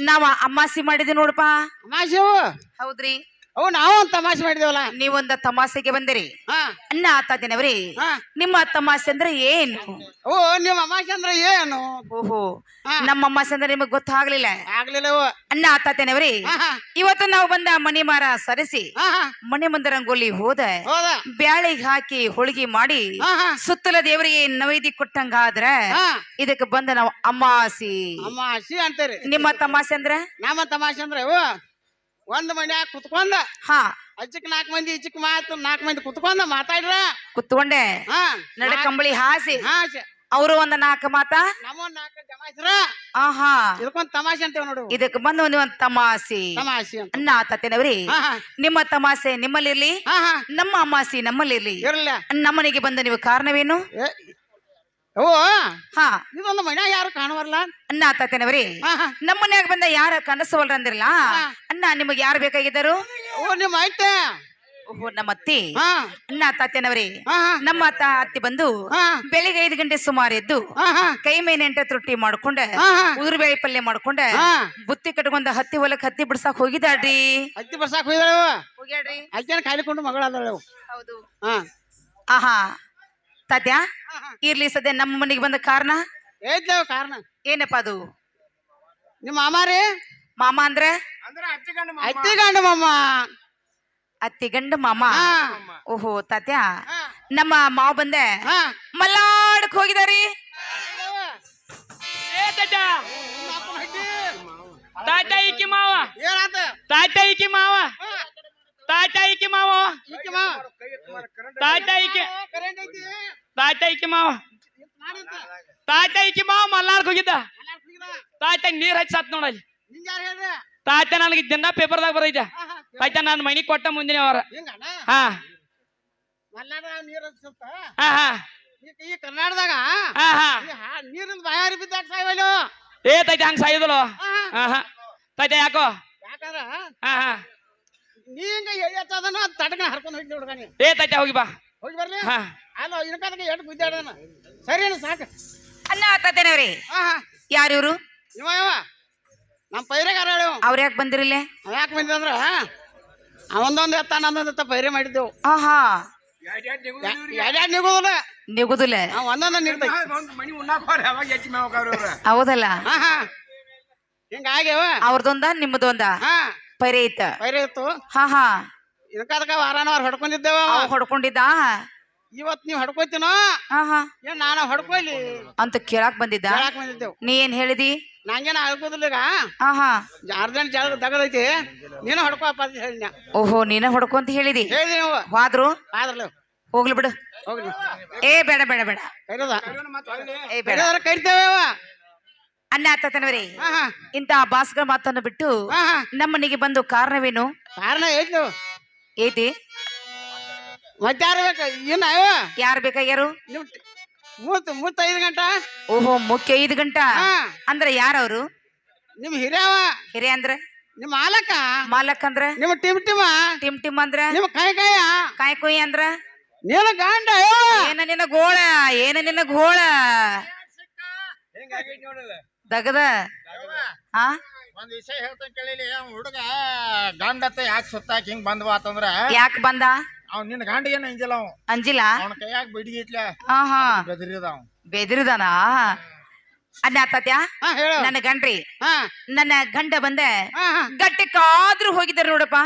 ನಾವ ಅಮ್ಮಾಸಿ ಮಾಡಿದ್ವಿ ನೋಡಪ್ಪ. ತಮಾಷೆವು ಹೌದ್ರಿ, ಅವು ನಾವು ಒಂದು ತಮಾಷೆ ಮಾಡಿದೇವಲ್ಲ. ನೀವೊಂದ ತಮಾಸೆಗೆ ಬಂದಿರಿ ಹಾ ಅನ್ನ ತಾತ್ಯನವ್ರಿ. ಹಾ ನಿಮ್ಮ ತಮಾಸೆ ಅಂದ್ರೆ ಏನು? ಓ ನಿಮ್ಮ ಅಮಾಷೆ ಅಂದ್ರೆ ಏನು? ಓಹೋ ಹಾ. ನಮ್ಮ ಅಮ್ಮಾಸೆ ಅಂದ್ರೆ ನಿಮಗ್ ಗೊತ್ತಾಗ್ಲಿಲ್ಲ ಆಗ್ಲಿಲ್ಲ ಅವು. ಅನ್ನ ತಾತ್ಯನವ್ರಿ. ಹಾ ಇವತ್ತು ನಾವು ಬಂದ ಮನಿ ಮಾರ ಸರಿಸಿ ಹಾ ಮನೆ ಮುಂದೆ ರಂಗೋಲಿ ಹೋದ ಹೌದ ಬ್ಯಾಳಿಗೆ ಹಾಕಿ ಹೋಳಿಗೆ ಮಾಡಿ ಹಾ ಸುತ್ತಲ ದೇವರಿಗೆ ನೈವೇದ್ಯ ಕೊಟ್ಟಂಗಾದ್ರ ಹಾ ಇದಕ್ಕೆ ಬಂದ ನಾವು ಅಮ್ಮಾಸಿ. ಅಮಾಷಿ ಅಂತೀರಿ. ನಿಮ್ಮ ತಮಾಸೆ ಅಂದ್ರ ನಮ್ಮ ತಮಾಷೆ ಅಂದ್ರೆ ಇವು ಒಂದ್ ಮನ್ಯಾಗ ಕುತ್ಕೊಂಡ ಹಾ ಅಚ್ಚಕ್ 4 ಮಂದಿ ಇಚ್ಚಕ್ 4 ಮಂದಿ ಕುತ್ಕೊಂಡ ಮಾತಾಡ್ರ. ಕುತ್ಕೊಂಡೆ ಹಾ ನಡ ಕಂಬಳಿ ಹಾಸಿ ಹಾ ಅವರು ಒಂದ್ 4 ಮಾತ ನಮ್ಮ 4 ಜಮಾಯಿಸ್ರ ಆಹಾ ಇದಕ್ಕೊಂದ್ ತಮಾಷೆ ಅಂತೇವ್ ನೋಡು. ಇದಕ್ಕೆ ಬಂದು ಒಂದ್ ತಮಾಸಿ ತಮಾಷೆ ಅಂತ. ಅನ್ನ ತಾತೇನವ್ರಿ. ಹಾ ಹಾ ನಿಮ್ಮ ತಮಾಸೆ ನಿಮ್ಮಲ್ಲಿರ್ಲಿ, ಹಾ ಹಾ ನಮ್ಮ ಅಮ್ಮಾಸಿ ನಮ್ಮಲ್ಲಿರ್ಲಿ. ಇರ್ಲ ನಮ್ಮನೆಗೆ ಬಂದ ನೀವು ಕಾರಣವೇನು? ಓ ಹಾ ಇದೊಂದು ಮನ್ಯಾಗ ಯಾರು ಕಾಣುವಲ್ಲ. ಅನ್ನ ತಾತೇನವ್ರಿ. ಹಾ ಹಾ ನಮ್ಮ ಮನ್ಯಾಗ ಬಂದ ಯಾರ ಕನಸವಲ್ರ ಅಂದಿರಲ್ಲ ಅನ್ನ ನಿಮಗ್ ಯಾರು ಬೇಕಾಗಿದ್ದರು? ಓ ನಿಮ್ಮ ಐತೆ. ಓಹೋ ನಮ್ಮ ಅತ್ತಿ. ಹಾ ಅನ್ನ ತಾತೇನವ್ರಿ. ಹಾ ಹಾ ನಮ್ಮ ಅತ್ತಿ ಬಂದು ಹಾ ಬೆಳಿಗ್ಗೆ 5 ಗಂಟೆ ಸುಮಾರು ಎದ್ದು ಹಾ ಹಾ ಕೈ ಮೇಲೆ 8 ರೊಟ್ಟಿ ಮಾಡ್ಕೊಂಡ ಹಾ ಹಾ ಉದುರು ಬೇಳೆ ಪಲ್ಯ ಮಾಡ್ಕೊಂಡ ಹಾ ಬುತ್ತಿ ಕಟ್ಕೊಂಡ ಹತ್ತಿ ಹೊಲಕ್ ಹತ್ತಿ ಬಿಡ್ಸಾಕ್ ಹೋಗಿದಾಡ್ರಿ. ಹತ್ತಿ ಬರ್ಸಾಕ್ ಹೋಗಿದಾಳೆ ಅವ. ಹೋಗ್ಯಾಡ್ರಿ. ಆಕೆನ ಕಾಯ್ಕೊಂಡು ಮಗಳದಾಳೆ ಅವು. ಹೌದು. ಹಾ ಆಹಾ ತಾತ್ಯ ಹಾ ಹಾ ಇರ್ಲಿ ಸದ್ಯ ನಮ್ಮ ಮನೆಗೆ ಬಂದ ಕಾರಣ ಐತ್ಲೇವ ಕಾರಣ. ಏನಪ್ಪ ಅದು? ನಿಮ್ಮ ಮಾಮಾರಿ ಮಾಮ ಅಂದ್ರೆ ಅತ್ತಿ ಗಂಡ ಮಾಮ. ಅತ್ತಿ ಗಂಡ ಮಾಮ. ಹಾ ಓಹೋ ತಾತ್ಯ ಹಾ ನಮ್ಮ ಮಾವ ಬಂದೆ ಹಾ ಮಲ್ಲಾಡಕ್ ಹೋಗಿದಾರಿ. ಏ ತಾತ ತಾತ ಈಕಿ ಮಾವ ಏನಾತ? ತಾತ ಈಕಿ ಮಾವ ತಾತ ಈಕಿ ಮಾವ ಈಕಿ ಮಾವ ತಾತ ಈಕಿ ಕರೆಂಟ್ ಐತಿ. ತಾತ ಈಕಿ ಮಾವ ಮಾಡಿದ್ದ. ತಾತ ಈಕಿ ಮಾವ ಮಲ್ಲಾರ್ಕ್ ಹೋಗಿದ್ದ. ಎಲ್ಲಾರ್ ಹೋಗಿದ. ತಾತ ನೀರ್ ಹಚ್ಚಿ ಸತ್ ನೋಡಲ್ಲಿ. ನಿಂಗ್ ಯಾರ್ ಹೇಳ್ದೆ? ತಾತ ನನಗೆ ದಿನ ಪೇಪರ್ದಾಗ ಬರೈತೆ. ಹಾ ಹಾ ತಾತ ನಾನು ಮನಿ ಕೊಟ್ಟ ಮುಂದಿನ ಅವರ. ಹಿಂಗಣ್ಣ ಹಾ ಮಲ್ನಾಡ ನೀರ್ ಹಚ್ಚುತ್ತ. ಹಾ ಹಾ ಈ ಕರ್ನಾಟಕದಾಗ ಹಾ ಹಾ ನೀರಿನ ಬಾಯಾರಿ ಬಿದ್ದಾಗ ಸಾಯ್ವಲ್ಲು. ಏ ತಾತ ಹಂಗ ಸಾಯುದಲ್ಲ. ಹಾ ಹಾ ತಾತ ಯಾಕೋ? ಯಾಕಂದ್ರ ಹಾ ಹಾ ನೀ ಹಿಂಗ ಎಳಿ ಹಚ್ಚದನ ತಟಕ ಹರ್ಕೊಂಡು ಹೋಗಿ ಹುಡುಗ ನೀ. ಏ ತಾತ ಹೋಗಿ ಬಾ. ಹೋಗಿ ಬರ್ಲಿ. ಹಾ ಅಲ್ಲ ಇನ್ಕದಕ್ಕೆ ಎಟ್ ಬಿದ್ದಾಡನ. ಸರಿ ಅಣ್ಣ ಸಾಕು. ಅನ್ನ ತಾತೇನವ್ರಿ. ಹಾ ಹಾ ಯಾರು ಇವ್ರು? ಇವ ಇವ ನಮ್ಮ ಪೈರೆಗಾರ ಹೇಳು. ಅವ್ರ ಯಾಕೆ ಬಂದಿರಿಲ್ಲೇ? ಅವ ಯಾಕೆ ಬಂದಿದಂದ್ರ ಅವಂದೊಂದು ಎತ್ತ ನಂದೊಂದು ಎತ್ತ ಪೈರೆ ಮಾಡಿದ್ದೆವು. ಆಹಾ ಎರಡ್ಯಾಡ್ ನಿಗೋದಿಲ್ಲ. ನಿಗುದಿಲ್ಲ. ನಾವು ಒಂದೊಂದ ನೀಡ್ತೇವೆ. ಮನಿ ಉಣ್ಣಾಕ ಹೋರ್ ಯಾವಾಗ ಹೆಚ್ಚು ಮೇವಕವ್ರ ಹೌದಲ್ಲ. ಹಾ ಹಾ ಹಿಂಗಾಗ್ಯವ. ಅವ್ರದೊಂದ ನಿಮ್ಮದೊಂದ ಹಾ ಪೈರೆ ಐತ. ಪೈರೆ ಇತ್ತು. ಹಾ ಹಾ ಇನ್ಕದಕ್ಕ ವಾರಾನವಾರ ಹೊಡ್ಕೊಂಡಿದ್ದೇವ. ಅವ್ ಹೊಡ್ಕೊಂಡಿದ್ದ. ಇವತ್ ನೀವ್ ಹೊಡ್ಕೋತೀನೋ ಹಾ ಹಾ ಏನ್ ನಾನು ಹೊಡ್ಕೊಯ್ಲಿ ಅಂತ ಕೇಳಾಕ್ ಬಂದಿದ್ದ. ಹೇಳಾಕ್ ಬಂದಿದ್ದೇವು. ನೀ ಏನ್ ಹೇಳಿದಿ? ನಂಗೇನ ಅಳ್ಕೋದಿಲ್ಲ ಈಗ. ಹಾ ಹಾ ಅರ್ಜೆಂಟ್ ಜಾಗ ದಗದೈತಿ ನೀನು ಹೊಡ್ಕೋಪ್ಪ ಅಂತ ಹೇಳಿ ಓಹೋ ನೀನ ಹೊಡ್ಕೊಂತ ಹೇಳಿದಿ. ಹೇಳಿ ನೀವು ಹೋದ್ರು ಆದ್ರಲ್ಲ ಹೋಗ್ಲಿ ಬಿಡು. ಹೋಗ್ಲಿ. ಏ ಬೇಡ ಬೇಡ ಬೇಡ. ಕೈರದ ಏ ಬೇಡ. ಕರಿತೇವೆ. ಅನ್ನ ತಾತೇನವ್ರಿ. ಹಾ ಹಾ ಇಂತ ಭಾಸ್ಕರ ಮಾತನ್ನು ಬಿಟ್ಟು ಹಾ ಹಾ ನಮ್ಮನಿಗೆ ಬಂದು ಕಾರಣವೇನು? ಕಾರಣ ಐತಿ ಐತಿ. ಮತ್ತೆ ಯಾರು ಬೇಕು ಏನ ಅಯ್ಯೋ ಯಾರು ಬೇಕಾಗ್ಯಾರು? ನಿಮ್ ಮೂತ್ 5 ಗಂಟೆ. ಓಹೋ ಮುಖ್ಯ 5 ಗಂಟಾ ಹಾ ಅಂದ್ರೆ ಯಾರವ್ರು? ನಿಮ್ ಹಿರಿಯವ ಹಿರಿಯ ಅಂದ್ರ? ನಿಮ್ ಮಾಲಕ ಮಾಲಕ್ ಅಂದ್ರ? ನಿಮ್ ಟಿಮ್ ಟಿಮ್ ಟಿಮ್ ಅಂದ್ರ? ನಿಮ್ ಕಾಯ ಕಾಯ್ ಕುಯ್ ಅಂದ್ರ? ನೀನು ಗಂಡ ಏನ ನಿನ್ನ ಗೋಳ? ಏನ ನಿನ್ನ ಗೋಳ? ದಗದ ಹಾ ಒಂದ್ ವಿಷಯ ಹೇಳ್ತಾನೆ ಕೇಳಿಲಿ. ಅವ್ನ ಹುಡುಗ ಗಂಡತ್ತ ಯಾಕೆ ಸುತ್ತಾಕ ಹಿಂಗ್ ಬಂದ್ವ ಆತಂದ್ರ ಯಾಕೆ ಬಂದ? ಅವ್ನ ನಿನ್ನ ಗಂಡ ಏನ್ ಅಂಜಿಲ್ಲ. ಅವ್ ಅಂಜಿಲ್ಲ. ಅವನ ಕೈಯಾಗ ಬಿಡಿಗೆ ಇಟ್ಲ ಹಾ ಹಾ ಬೆದರಿದ ಅವ್ ಬೆದರಿದಾನ. ಅನ್ನ ತಾತ್ಯ ಹಾ ಹೇಳು. ನನ್ನ ಗಂಡ್ರಿ ಹಾ ನನ್ನ ಗಂಡ ಬಂದೆ ಹಾ ಹಾ ಗಟ್ಟಿಕಾದ್ರೂ ಹೋಗಿದಾರೆ ನೋಡಪ್ಪ.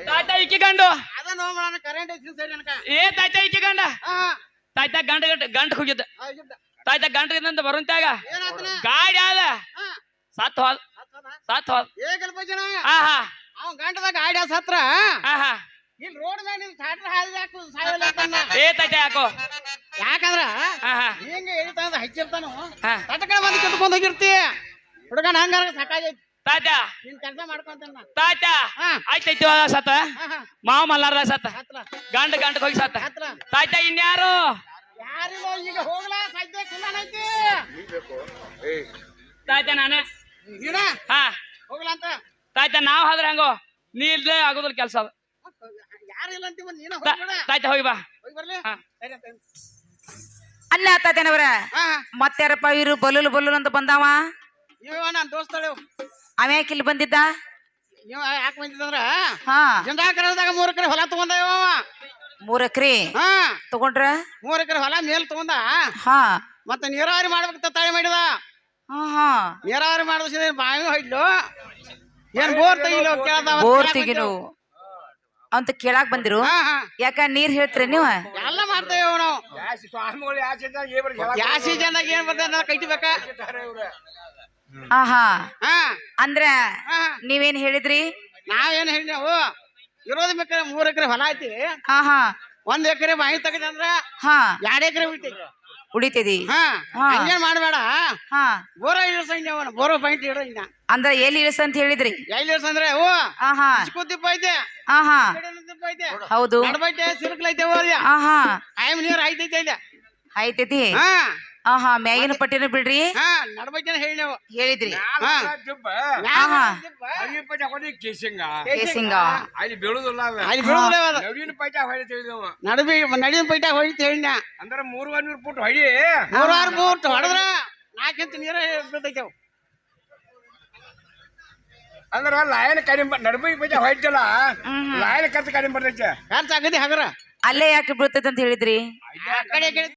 ತಾತ ಈಕಿ ಗಂಡು ಅದ ಇನ್ನೊಂದು ಹೋಗೋಣ ಕರೆಂಟ್ ಐತಿ ಸರಿ ಅನ್ಕ ಏ ತಾಯ್ತ ಈಚೆ ಗಂಡ ತಾಯ್ತ ಗಂಟ ಹೋಗಿದ್ದ ತಾಯ್ತ ಗಂಟದಿಂದ ಬರುವಂತಾಗ ಏನಾತನ ಗಾಡಿ ಆದ ಸತ್ ಹೋದ ಸತ್ ಹೋದ ಏಕಲ್ಪ ಜನ ಆಹಾ ಅವ ಗಂಟದಾಗ ಗಾಡಿ ಸತ್ರ ಆಹಾ ಇಲ್ಲಿ ರೋಡ್ ಮೇಲೆ ನಿನ್ ಟ್ರ್ಯಾಕ್ಟರ್ ಹಾದಿ ಹಾಕು ಸಾಯಲ್ಲ ಏ ತಾಯ್ತ ಯಾಕೋ ಯಾಕಂದ್ರ ಆಹಾ ಹಿಂಗ ಹೇಳ್ತಾನ ಹಚ್ಚಿರ್ತಾನು ಹಾ ತಟಕಡೆ ಬಂದು ಕಿತ್ಕೊಂಡ್ ಹೋಗಿರ್ತಿ ಹುಡುಗ ಹಂಗಾರ ಸಾಕಾಗೈತಿ ತಾಯ್ತ ನಿನ್ ಕೆಲಸ ಮಾಡ್ಕೊಂತಾನ ತಾಯ್ತ ಹಾ. ಆಯ್ತೈತಿ ಸತ್ತ ಮಾವ ಮಲ್ಲಾರ್ದ ಸತ್ತ ಹತ್ರ ಗಂಟಕ್ ಹೋಗಿ ಸತ್ತ ಹತ್ರ ತಾಯ್ತ ಇನ್ಯಾರು ಯಾರಿಲ್ಲ ಈಗ ಹೋಗ್ಲಾ ಸದ್ಯ ಕುಲ್ಲನೈತಿ ತಾಯ್ತ ನಾನೇ ನೀನ ಹಾ ಹೋಗ್ಲಾ ಅಂತ ತಾಯ್ತ ನಾವ್ ಹೋದ್ರೆ ಹಂಗೋ ನೀ ಇಲ್ದೆ ಆಗೋದಿಲ್ಲ ಕೆಲಸ ಅದು ಯಾರಿಲ್ಲ ಅಂತೀವ ನೀನ ಹೋಗ್ಬೇಡ ತಾಯ್ತ ಹೋಗಿ ಬಾ ಹೋಗಿ ಬರ್ಲಿ ಹಾ. ಸರಿ ಅಂತ ಅಲ್ಲ ತಾತೇನವ್ರ ಮತ್ತಾರಪ್ಪ ಇವರು ಬಲೂಲ್ ಅಂತ ಬಂದಾವ ಇವ ನಾನ್ ದೋಸ್ತಳು ಅವ್ಯಾಕೆ ಇಲ್ಲಿ ಬಂದಿದ್ದ ಇವ ಯಾಕೆ ಬಂದಿದ್ದಂದ್ರ ಹಾ ಜಂಡಾಕರದಾಗ 3 ಎಕರೆ ಹೊಲ ತಗೊಂಡ ಇವ 3 ಎಕರೆ ಹಾ ತಗೊಂಡ್ರ 3 ಎಕರೆ ಹೊಲ ಮೇಲ್ ತಗೊಂಡ ಹಾ ಮತ್ತೆ ನೀರಾವರಿ ಮಾಡ್ಬೇಕಂತ ತಾಳಿ ಮಾಡಿದ ಹಾ ಹಾ ನೀರಾವರಿ ಮಾಡಿದ ಬಾವಿ ಹೊಯ್ಲು ಏನ್ ಬೋರ್ ತೆಗಿಲು ಕೇಳ್ದ ಬೋರ್ ತೆಗಿನು ಅಂತ ಕೇಳಾಕ್ ಬಂದಿರು ಹಾ ಹಾ ಯಾಕ ನೀರ್ ಹೇಳ್ತೀರ ನೀವು ಎಲ್ಲ ಮಾಡ್ತೇವೆ ನಾವು ಸ್ವಾಮಿಗಳು ಯಾಕೆ ಯಾವ ಸೀಸನ್ದಾಗ ಏನ್ ಬರ್ತದೆ ಕೈಟಿಬೇಕ ಆಹಾ ಹಾ ಅಂದ್ರ ಹಾ ನೀವೇನ್ ಹೇಳಿದ್ರಿ ನಾವೇನ್ ಹೇಳಿ ನಾವು ಇರೋದ್ ಬೇಕಾದ್ರೆ 3 ಎಕರೆ ಹೊಲ ಐತಿ ಹಾ ಹಾ 1 ಎಕರೆ ಬಾವಿ ತೆಗೆದಂದ್ರ ಹಾ 2 ಎಕರೆ ಉಳಿತೈತಿ ಉಳಿತದಿ ಹಾ ಹಾ. ಹಂಗೇನ್ ಮಾಡ್ಬೇಡ ಹಾ ಬೋರ ಇಳಿಸಂಗ ಅವನ ಬೋರೋ ಪಾಯಿಂಟ್ ಇಡ ಇನ್ನ ಅಂದ್ರ ಎಲ್ಲಿ ಇಳಿಸ ಅಂತ ಹೇಳಿದ್ರಿ ಎಲ್ಲಿ ಇಳಿಸಂದ್ರೆ ಓ ಆಹಾ ಚಿಕ್ಕುದಿಪ್ಪ ಐತೆ ಆಹಾ ದಿಪ್ಪ ಐತೆ ಹೌದು ನಡ್ಬೈತೆ ಸಿರುಕ್ಲೈತೆ ಹೋದ್ಯ ಆಹಾ ಆಯಮ್ ನೀರ್ ಐತೈತೆ ಇಲ್ಲ ಆಯ್ತೈತಿ ಹಾ ಆಹಾ ಮ್ಯಾಗಿನ ಪಟ್ಟಿನ ಬಿಡ್ರಿ ಹಾ ನಡ್ಬೈತೆ ಹೇಳಿ ನಾವು ಹೇಳಿದ್ರಿ ಆಹಾ ಕೇಸಿಂಗ ಕೇಸಿಂಗ ಅಲ್ಲಿ ಬೀಳುದಿಲ್ಲ ಅಲ್ಲಿ ಬೀಳುದಿಲ್ಲ ಅದು. ನವೀನ ಪೈಟ ಹೊಳಿ ತಿಳಿದವ ನಡಿನ ಪೈಟ ಹೊಡಿತ ಹೇಳಿನ ಅಂದ್ರ 300 ಫುಟ್ ಹೊಡಿ 3 ಫೂಟ್ ಹೊಡೆದ್ರ 4 ಇಂಚ್ ನೀರ ಬೀಳ್ತೈತೆ ಅವು. ಅಂದ್ರ ಲಾಯನ್ ಕಡಿಮೆ ನಡ್ಬೈ ಪೈಟ ಹೊಯ್ತಲ್ಲ ಲಾಯನ್ ಖರ್ಚು ಕಡಿಮೆ ಬರ್ತೈತೆ ಖರ್ಚ್ ಆಗದಿ ಹಗರ ಅಲ್ಲೇ ಯಾಕೆ ಬೀಳ್ತೈತೆ ಅಂತ ಹೇಳಿದ್ರಿ ಆ ಕಡೆ ಈ ಕಡೆ